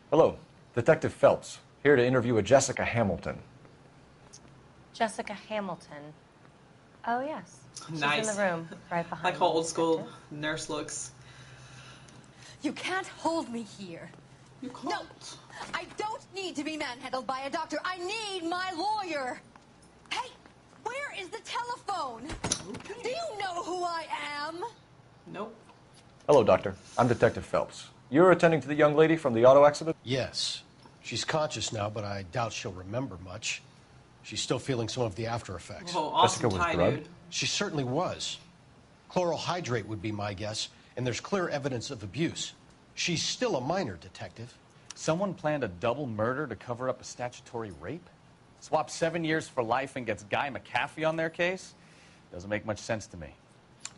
Hello, Detective Phelps, here to interview a Jessica Hamilton. Jessica Hamilton. Oh, yes. She's Nice. in the room, right behind Like how you, old school Detective. nurse looks. You can't hold me here. You can't. No, I don't need to be manhandled by a doctor. I need my lawyer. Hey, where is the telephone? Okay. Do you know who I am? Nope. Hello, Doctor. I'm Detective Phelps. You're attending to the young lady from the auto accident? Yes. She's conscious now, but I doubt she'll remember much. She's still feeling some of the after effects. Whoa, awesome Jessica was tie, drugged? dude. She certainly was. Chloral hydrate would be my guess, and there's clear evidence of abuse. She's still a minor, Detective. Someone planned a double murder to cover up a statutory rape? Swap 7 years for life and gets Guy McAfee on their case? Doesn't make much sense to me.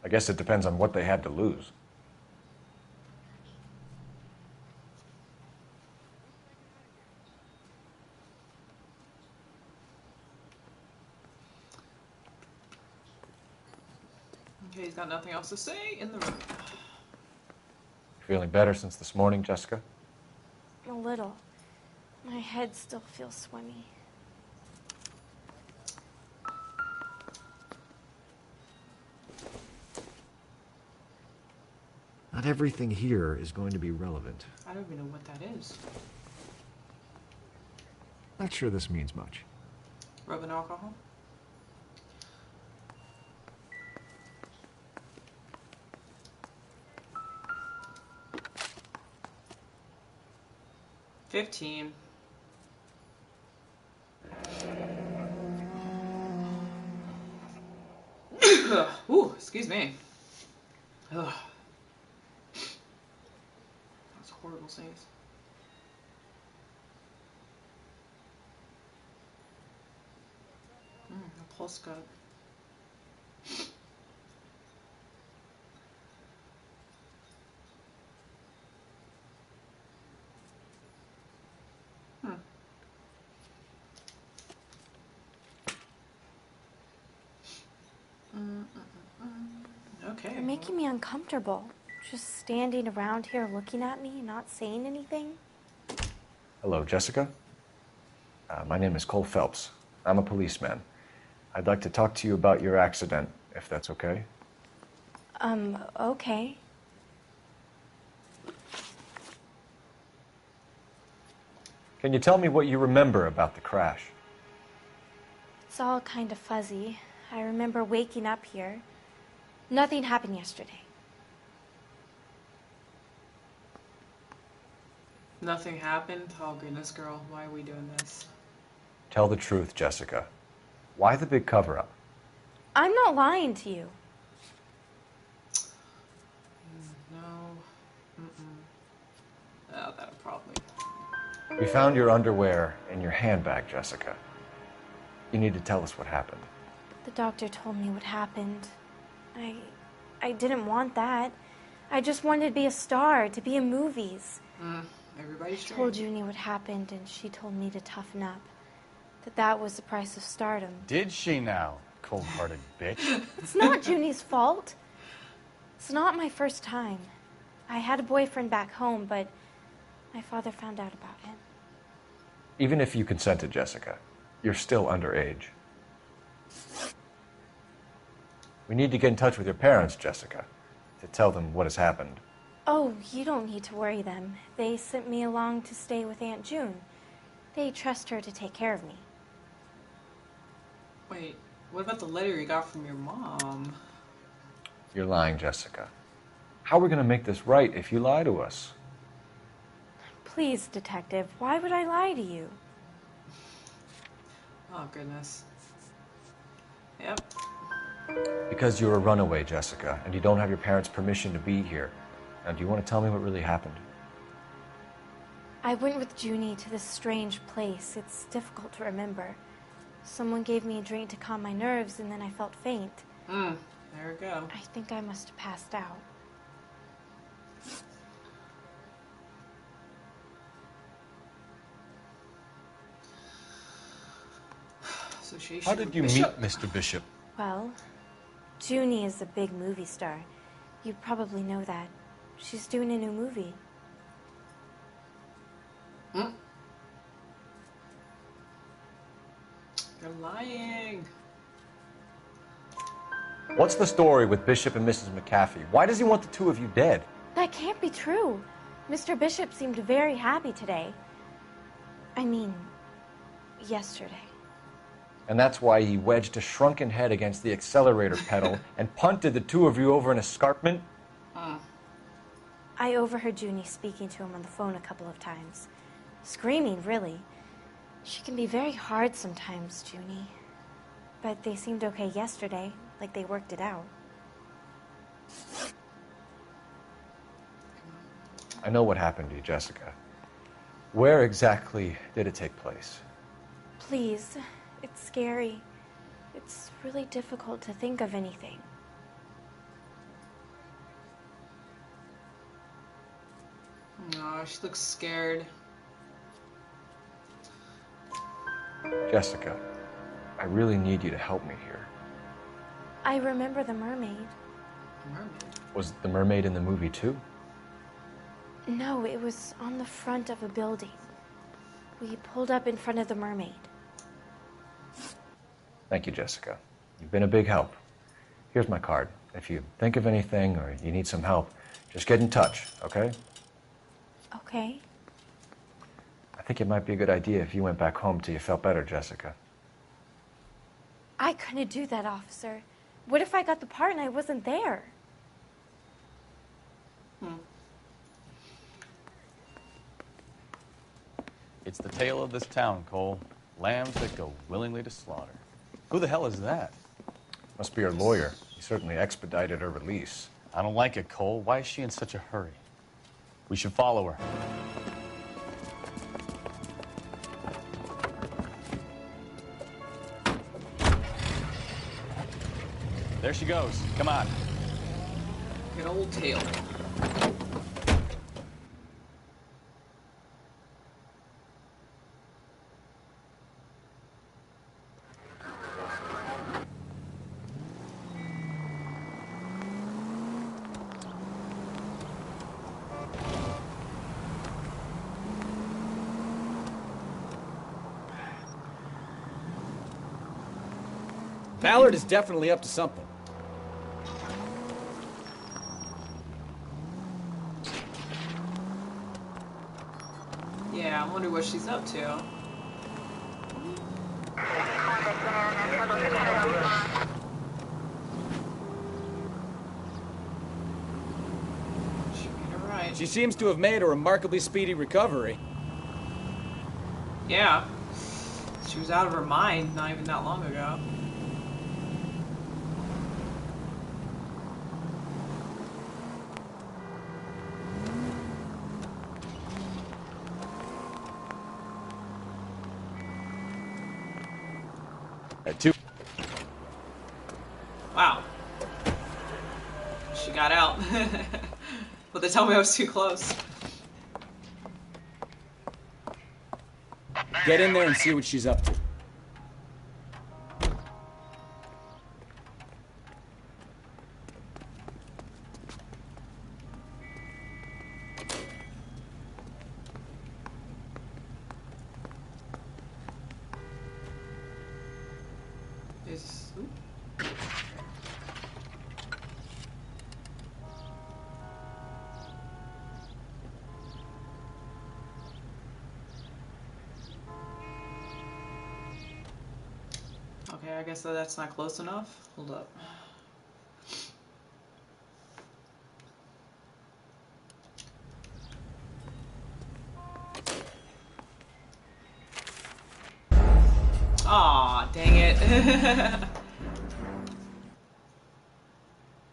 I guess it depends on what they had to lose. Okay, he's got nothing else to say in the room. Feeling better since this morning, Jessica? A little. My head still feels swimmy. Not everything here is going to be relevant. I don't even know what that is. Not sure this means much. Rubbing alcohol? $15. Ooh, excuse me. Ugh. That's horrible things. A pulse cut. Okay. You're making me uncomfortable. Just standing around here looking at me, not saying anything. Hello, Jessica. My name is Cole Phelps. I'm a policeman. I'd like to talk to you about your accident, if that's okay. Okay. Can you tell me what you remember about the crash? It's all kind of fuzzy. I remember waking up here. Nothing happened yesterday. Nothing happened? Oh, goodness, girl. Why are we doing this? Tell the truth, Jessica. Why the big cover-up? I'm not lying to you. No. Oh, that probably. We found your underwear in your handbag, Jessica. You need to tell us what happened. The doctor told me what happened. I didn't want that. I just wanted to be a star, to be in movies. Everybody's I told Junie what happened, and she told me to toughen up. That was the price of stardom. Did she now, cold-hearted bitch? It's not Junie's fault. It's not my first time. I had a boyfriend back home, but my father found out about him. Even if you consented, Jessica, you're still underage. We need to get in touch with your parents, Jessica, to tell them what has happened. Oh, you don't need to worry them. They sent me along to stay with Aunt June. They trust her to take care of me. Wait, what about the letter you got from your mom? You're lying, Jessica. How are we going to make this right if you lie to us? Please, Detective, why would I lie to you? Oh, goodness. Yep. Because you're a runaway, Jessica, and you don't have your parents' permission to be here. Now, do you want to tell me what really happened? I went with Junie to this strange place. It's difficult to remember. Someone gave me a drink to calm my nerves, and then I felt faint. There we go. I think I must have passed out. How did you meet Mr. Bishop? Well, Junie is a big movie star. You probably know that. She's doing a new movie. You're lying. What's the story with Bishop and Mrs. McAfee? Why does he want the two of you dead? That can't be true. Mr. Bishop seemed very happy today. I mean, yesterday. And that's why he wedged a shrunken head against the accelerator pedal and punted the two of you over an escarpment? I overheard Junie speaking to him on the phone a couple of times. Screaming, really. She can be very hard sometimes, Junie. But they seemed okay yesterday, like they worked it out. I know what happened to you, Jessica. Where exactly did it take place? Please, it's scary. It's really difficult to think of anything. Oh, she looks scared. Jessica, I really need you to help me here. I remember the mermaid. Mermaid. Was the mermaid in the movie too? No, it was on the front of a building. We pulled up in front of the mermaid. Thank you, Jessica. You've been a big help. Here's my card. If you think of anything or you need some help, just get in touch, okay? Okay. I think it might be a good idea if you went back home till you felt better, Jessica. I couldn't do that, officer. What if I got the part and I wasn't there? It's the tale of this town, Cole. Lambs that go willingly to slaughter. Who the hell is that? Must be her lawyer. He certainly expedited her release. I don't like it, Cole. Why is she in such a hurry? We should follow her. There she goes. Come on. Good old tail. Ballard is definitely up to something. Yeah, I wonder what she's up to. She seems to have made a remarkably speedy recovery. Yeah. She was out of her mind not even that long ago. Wow. She got out. But they told me I was too close. Get in there and see what she's up to. Okay, I guess that's not close enough. Hold up. Aw, dang it.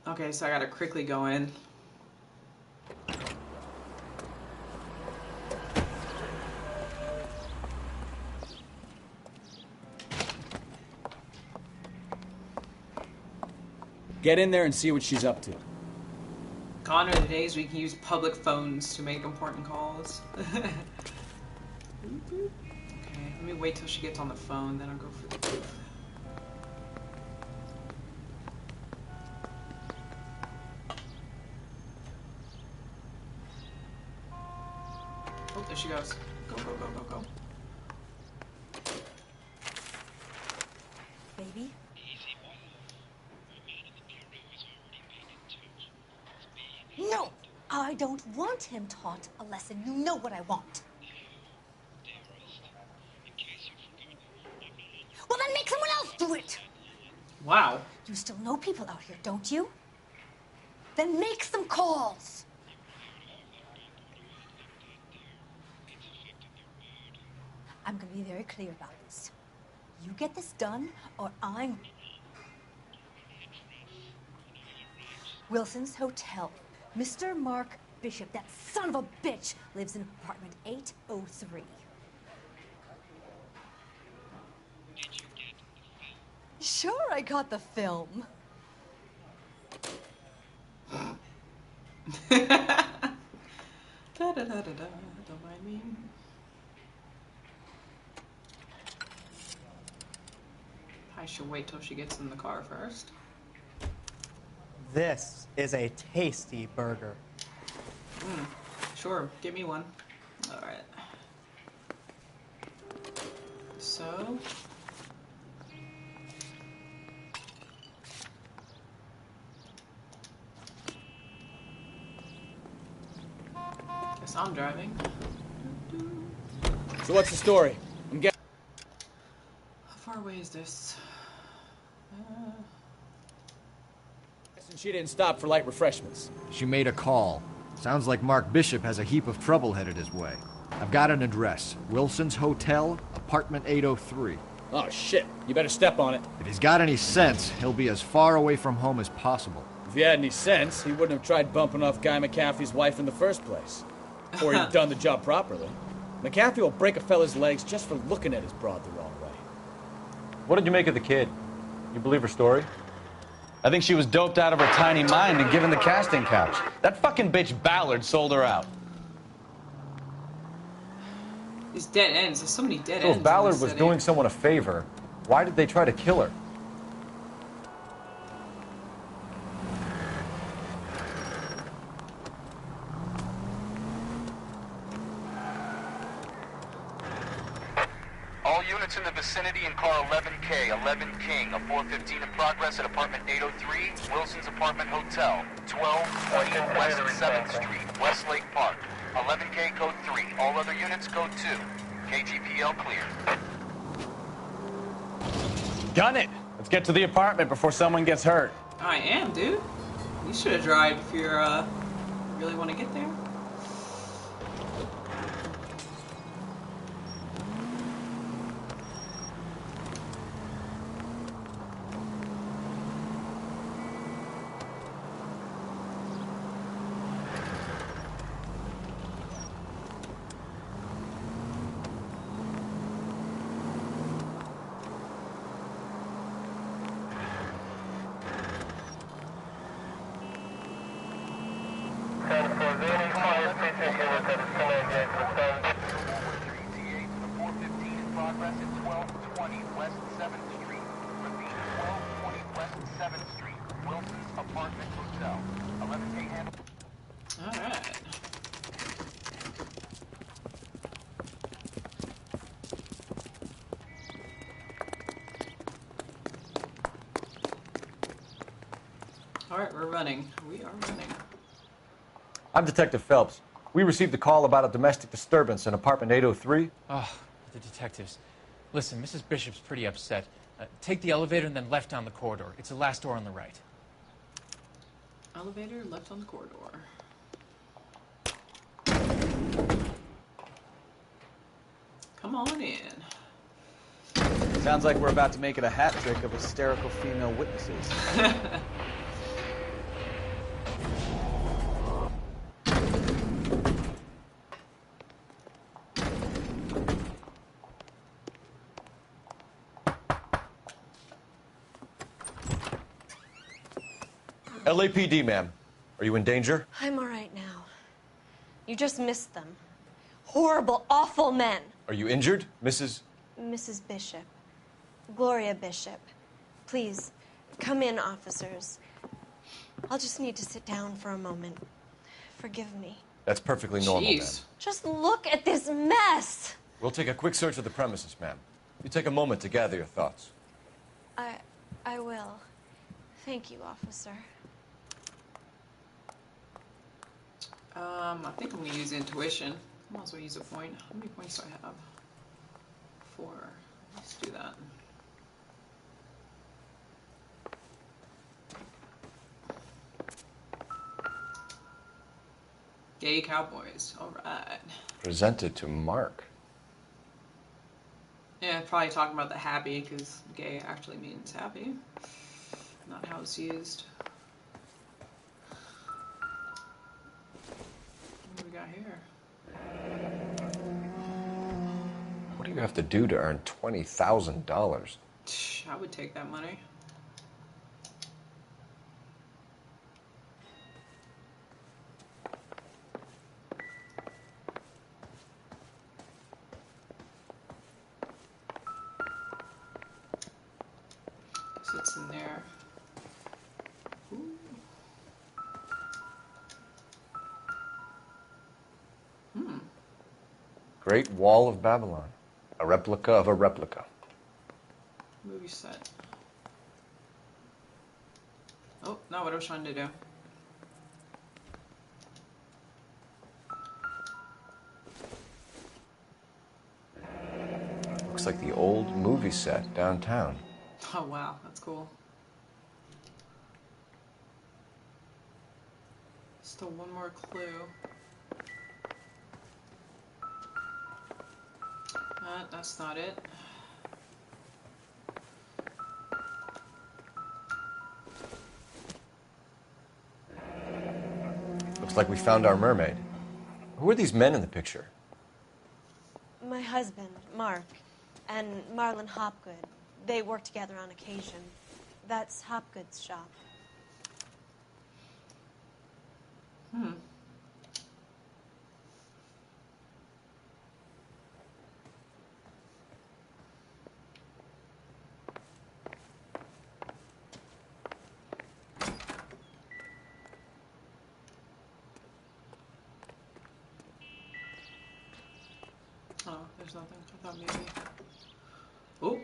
Okay, so I gotta quickly go in. Get in there and see what she's up to. Gone are the days we can use public phones to make important calls. Okay, let me wait till she gets on the phone, then I'll go for the proof. Oh, there she goes. Go, go, go, go, go. Baby? No! I don't want him taught a lesson. You know what I want. Well, then make someone else do it! Wow. You still know people out here, don't you? Then make some calls! I'm gonna be very clear about this. You get this done, or I'm... Wilson's Hotel. Mr. Mark Bishop, that son of a bitch, lives in apartment 803. Sure, I got the film. Da-da-da-da-da, don't mind me. I should wait till she gets in the car first. This is a tasty burger. Sure, give me one. Alright. So... guess I'm driving. So what's the story? I'm getting... How far away is this? She didn't stop for light refreshments. She made a call. Sounds like Mark Bishop has a heap of trouble headed his way. I've got an address. Wilson's Hotel, apartment 803. Oh, shit. You better step on it. If he's got any sense, he'll be as far away from home as possible. If he had any sense, he wouldn't have tried bumping off Guy McCaffrey's wife in the first place. Or he'd done the job properly. McCaffrey will break a fella's legs just for looking at his broad the wrong way. What did you make of the kid? You believe her story? I think she was doped out of her tiny mind and given the casting couch. That fucking bitch Ballard sold her out. These dead ends. There's so many dead So ends. if Ballard in this was city. doing someone a favor, why did they try to kill her? All units in the vicinity in car 11K, 11 King, a 415 in progress at apartment 803, Wilson's Apartment Hotel, 1220 West 7th Street, Westlake Park. 11K code 3, all other units code 2. KGPL clear. Gun it! Let's get to the apartment before someone gets hurt. I am, dude. You should have drive if you really want to get there. Alright, we're running. We are running. I'm Detective Phelps. We received a call about a domestic disturbance in apartment 803. Oh, the detectives. Listen, Mrs. Bishop's pretty upset. Take the elevator and then left down the corridor. It's the last door on the right. Elevator, left on the corridor. Come on in. Sounds like we're about to make it a hat trick of hysterical female witnesses. LAPD, ma'am. Are you in danger? I'm all right now. You just missed them. Horrible, awful men. Are you injured, Mrs.? Mrs. Bishop. Gloria Bishop. Please, come in, officers. I'll just need to sit down for a moment. Forgive me. That's perfectly normal, ma'am. Just look at this mess. We'll take a quick search of the premises, ma'am. You take a moment to gather your thoughts. I will. Thank you, officer. I think I'm gonna use intuition. I might as well use a point. How many points do I have? 4. Let's do that. Gay cowboys. Alright. Presented to Mark. Yeah, probably talking about the happy, because gay actually means happy. Not how it's used. What do we got here? What do you have to do to earn $20,000? I would take that money. Sits in there. Ooh. Great Wall of Babylon. A replica of a replica. Movie set. Oh, not what I was trying to do. Looks like the old movie set downtown. Oh wow, that's cool. Still one more clue. That's not it. Looks like we found our mermaid. Who are these men in the picture? My husband, Mark, and Marlon Hopgood. They work together on occasion. That's Hopgood's shop. Hmm. Oh, there's nothing. I thought maybe. Oh,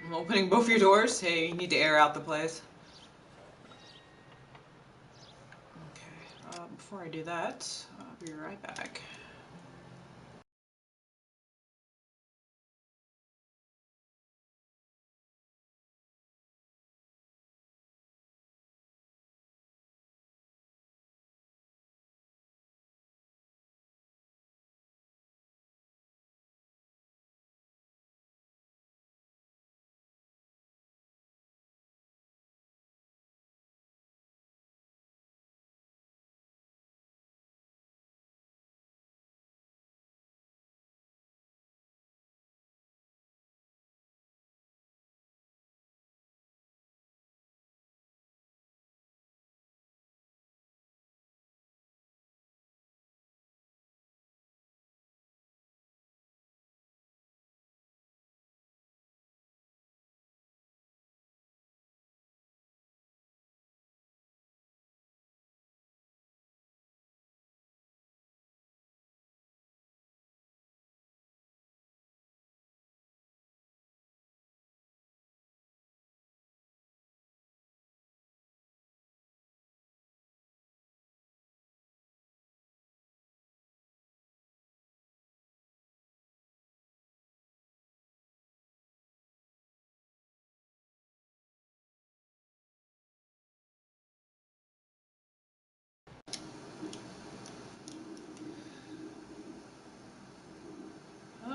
I'm opening both your doors. Hey, you need to air out the place. Okay, before I do that, I'll be right back.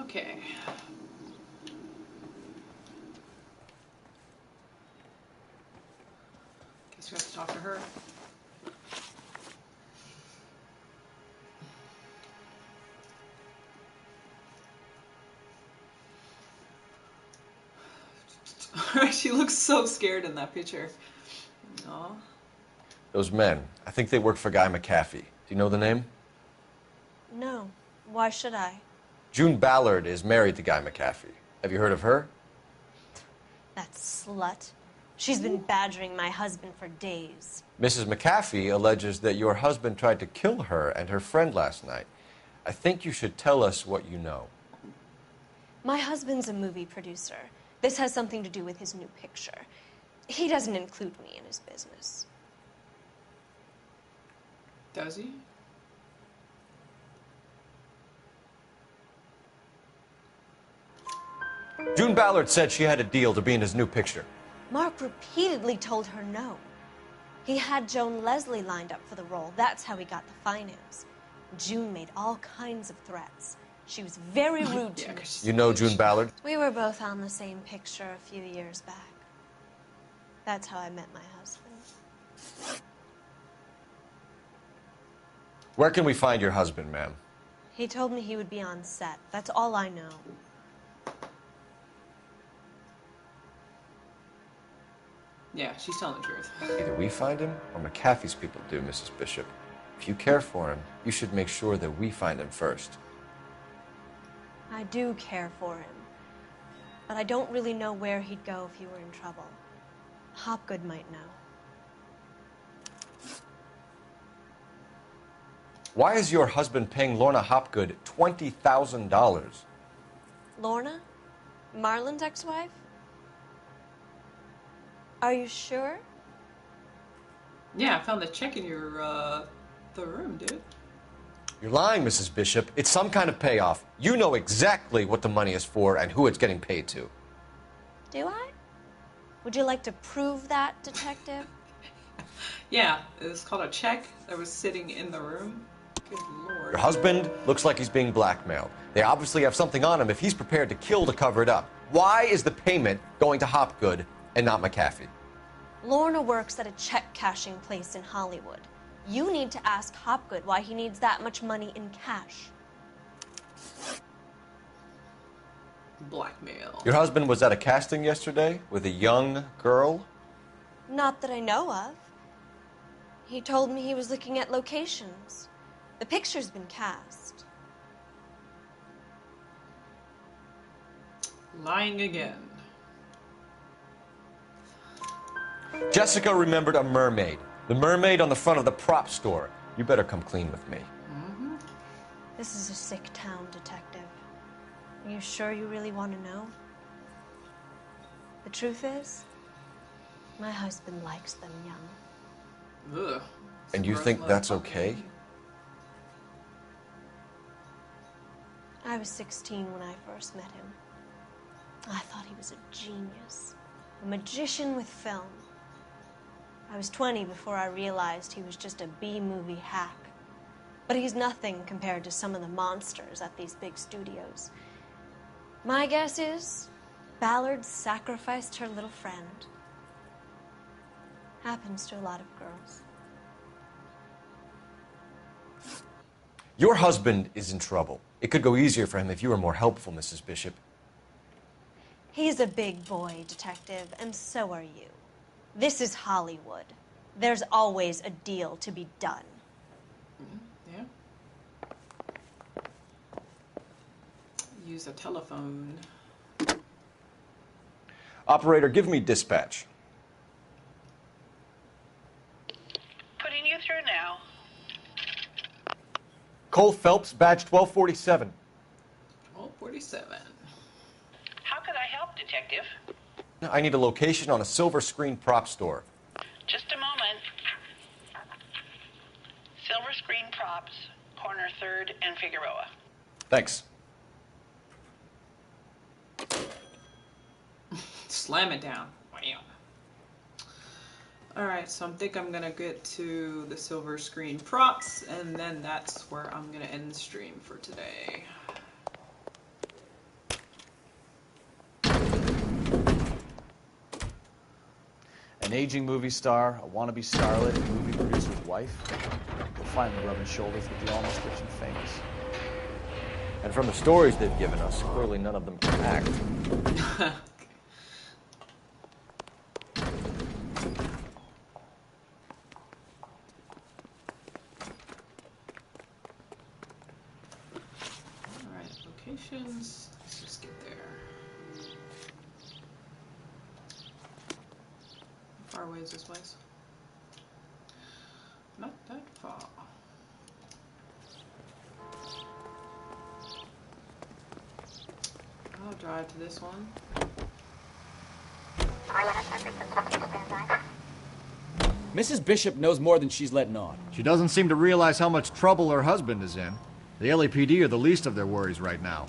Okay. Guess we have to talk to her. She looks so scared in that picture. Aw. Those men. I think they work for Guy McAfee. Do you know the name? No. Why should I? June Ballard is married to Guy McAfee. Have you heard of her? That slut. She's been badgering my husband for days. Mrs. McAfee alleges that your husband tried to kill her and her friend last night. I think you should tell us what you know. My husband's a movie producer. This has something to do with his new picture. He doesn't include me in his business. Does he? June Ballard said she had a deal to be in his new picture. Mark repeatedly told her no. He had Joan Leslie lined up for the role. That's how he got the finance. June made all kinds of threats. She was very rude to me. You know June Ballard? We were both on the same picture a few years back. That's how I met my husband. Where can we find your husband, ma'am? He told me he would be on set. That's all I know. Yeah, she's telling the truth. Either we find him or McAfee's people do, Mrs. Bishop. If you care for him, you should make sure that we find him first. I do care for him. But I don't really know where he'd go if he were in trouble. Hopgood might know. Why is your husband paying Lorna Hopgood $20,000? Lorna? Marlon's ex-wife? Are you sure? Yeah, I found the check in your, the room, dude. You're lying, Mrs. Bishop. It's some kind of payoff. You know exactly what the money is for and who it's getting paid to. Do I? Would you like to prove that, Detective? Yeah, it's called a check that was sitting in the room. Good lord. Your husband looks like he's being blackmailed. They obviously have something on him if he's prepared to kill to cover it up. Why is the payment going to Hopgood and not McAfee? Lorna works at a check cashing place in Hollywood. You need to ask Hopgood why he needs that much money in cash. Blackmail. Your husband was at a casting yesterday with a young girl? Not that I know of. He told me he was looking at locations. The picture's been cast. Lying again. Jessica remembered a mermaid. The mermaid on the front of the prop store. You better come clean with me. Mm-hmm. This is a sick town, Detective. Are you sure you really want to know? The truth is, my husband likes them young. Ugh. And you think that's okay? I was 16 when I first met him. I thought he was a genius, a magician with film. I was 20 before I realized he was just a B-movie hack. But he's nothing compared to some of the monsters at these big studios. My guess is Ballard sacrificed her little friend. Happens to a lot of girls. Your husband is in trouble. It could go easier for him if you were more helpful, Mrs. Bishop. He's a big boy, Detective, and so are you. This is Hollywood. There's always a deal to be done. Yeah. Use a telephone. Operator, give me dispatch. Putting you through now. Cole Phelps, badge 1247. 1247. How could I help, Detective? I need a location on a silver screen prop store. Just a moment. Silver Screen Props, corner 3rd and Figueroa. Thanks. Slam it down. Bam. Alright, so I think I'm gonna get to the silver screen props, and then that's where I'm gonna end the stream for today. An aging movie star, a wannabe starlet, a movie producer's wife. They're finally rubbing shoulders with the almost rich and famous. And from the stories they've given us, clearly none of them can act. Alright, locations. Let's just get there. How far away is this place? Not that far. I'll drive to this one. Mrs. Bishop knows more than she's letting on. She doesn't seem to realize how much trouble her husband is in. The LAPD are the least of their worries right now.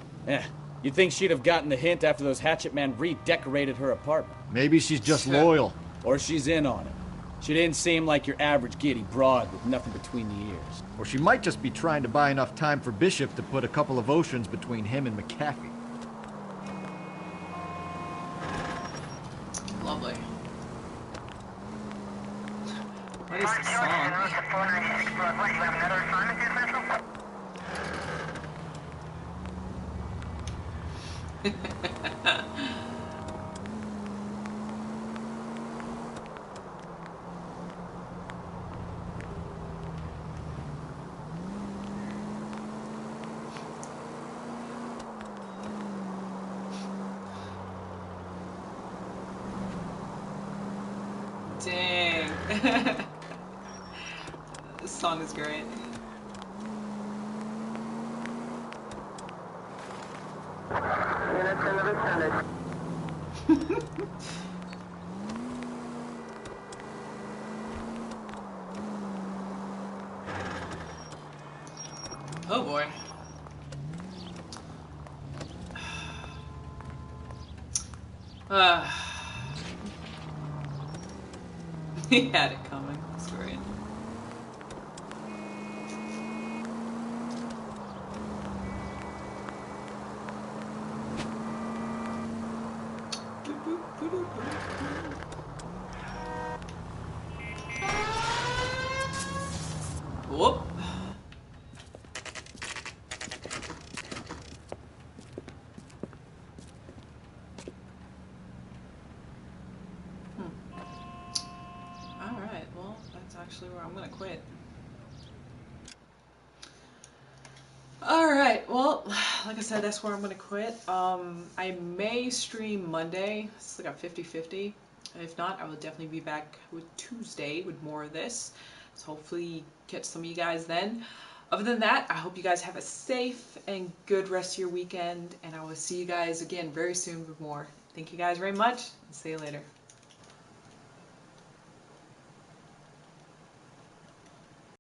You'd think she'd have gotten the hint after those hatchet men redecorated her apartment. Maybe she's just loyal. Or she's in on it. She didn't seem like your average giddy broad with nothing between the ears. Or she might just be trying to buy enough time for Bishop to put a couple of oceans between him and McAfee. Lovely. What is the song? Dang. This song is great. Oh boy. He had it coming. It's great. Whoop. Alright, well, that's actually where I'm gonna quit. Alright, well, like I said, that's where I'm gonna quit. I may stream Monday. It's like a 50-50. If not, I will definitely be back with Tuesday with more of this. So hopefully catch some of you guys then. Other than that, I hope you guys have a safe and good rest of your weekend, and I will see you guys again very soon with more. Thank you guys very much, and see you later.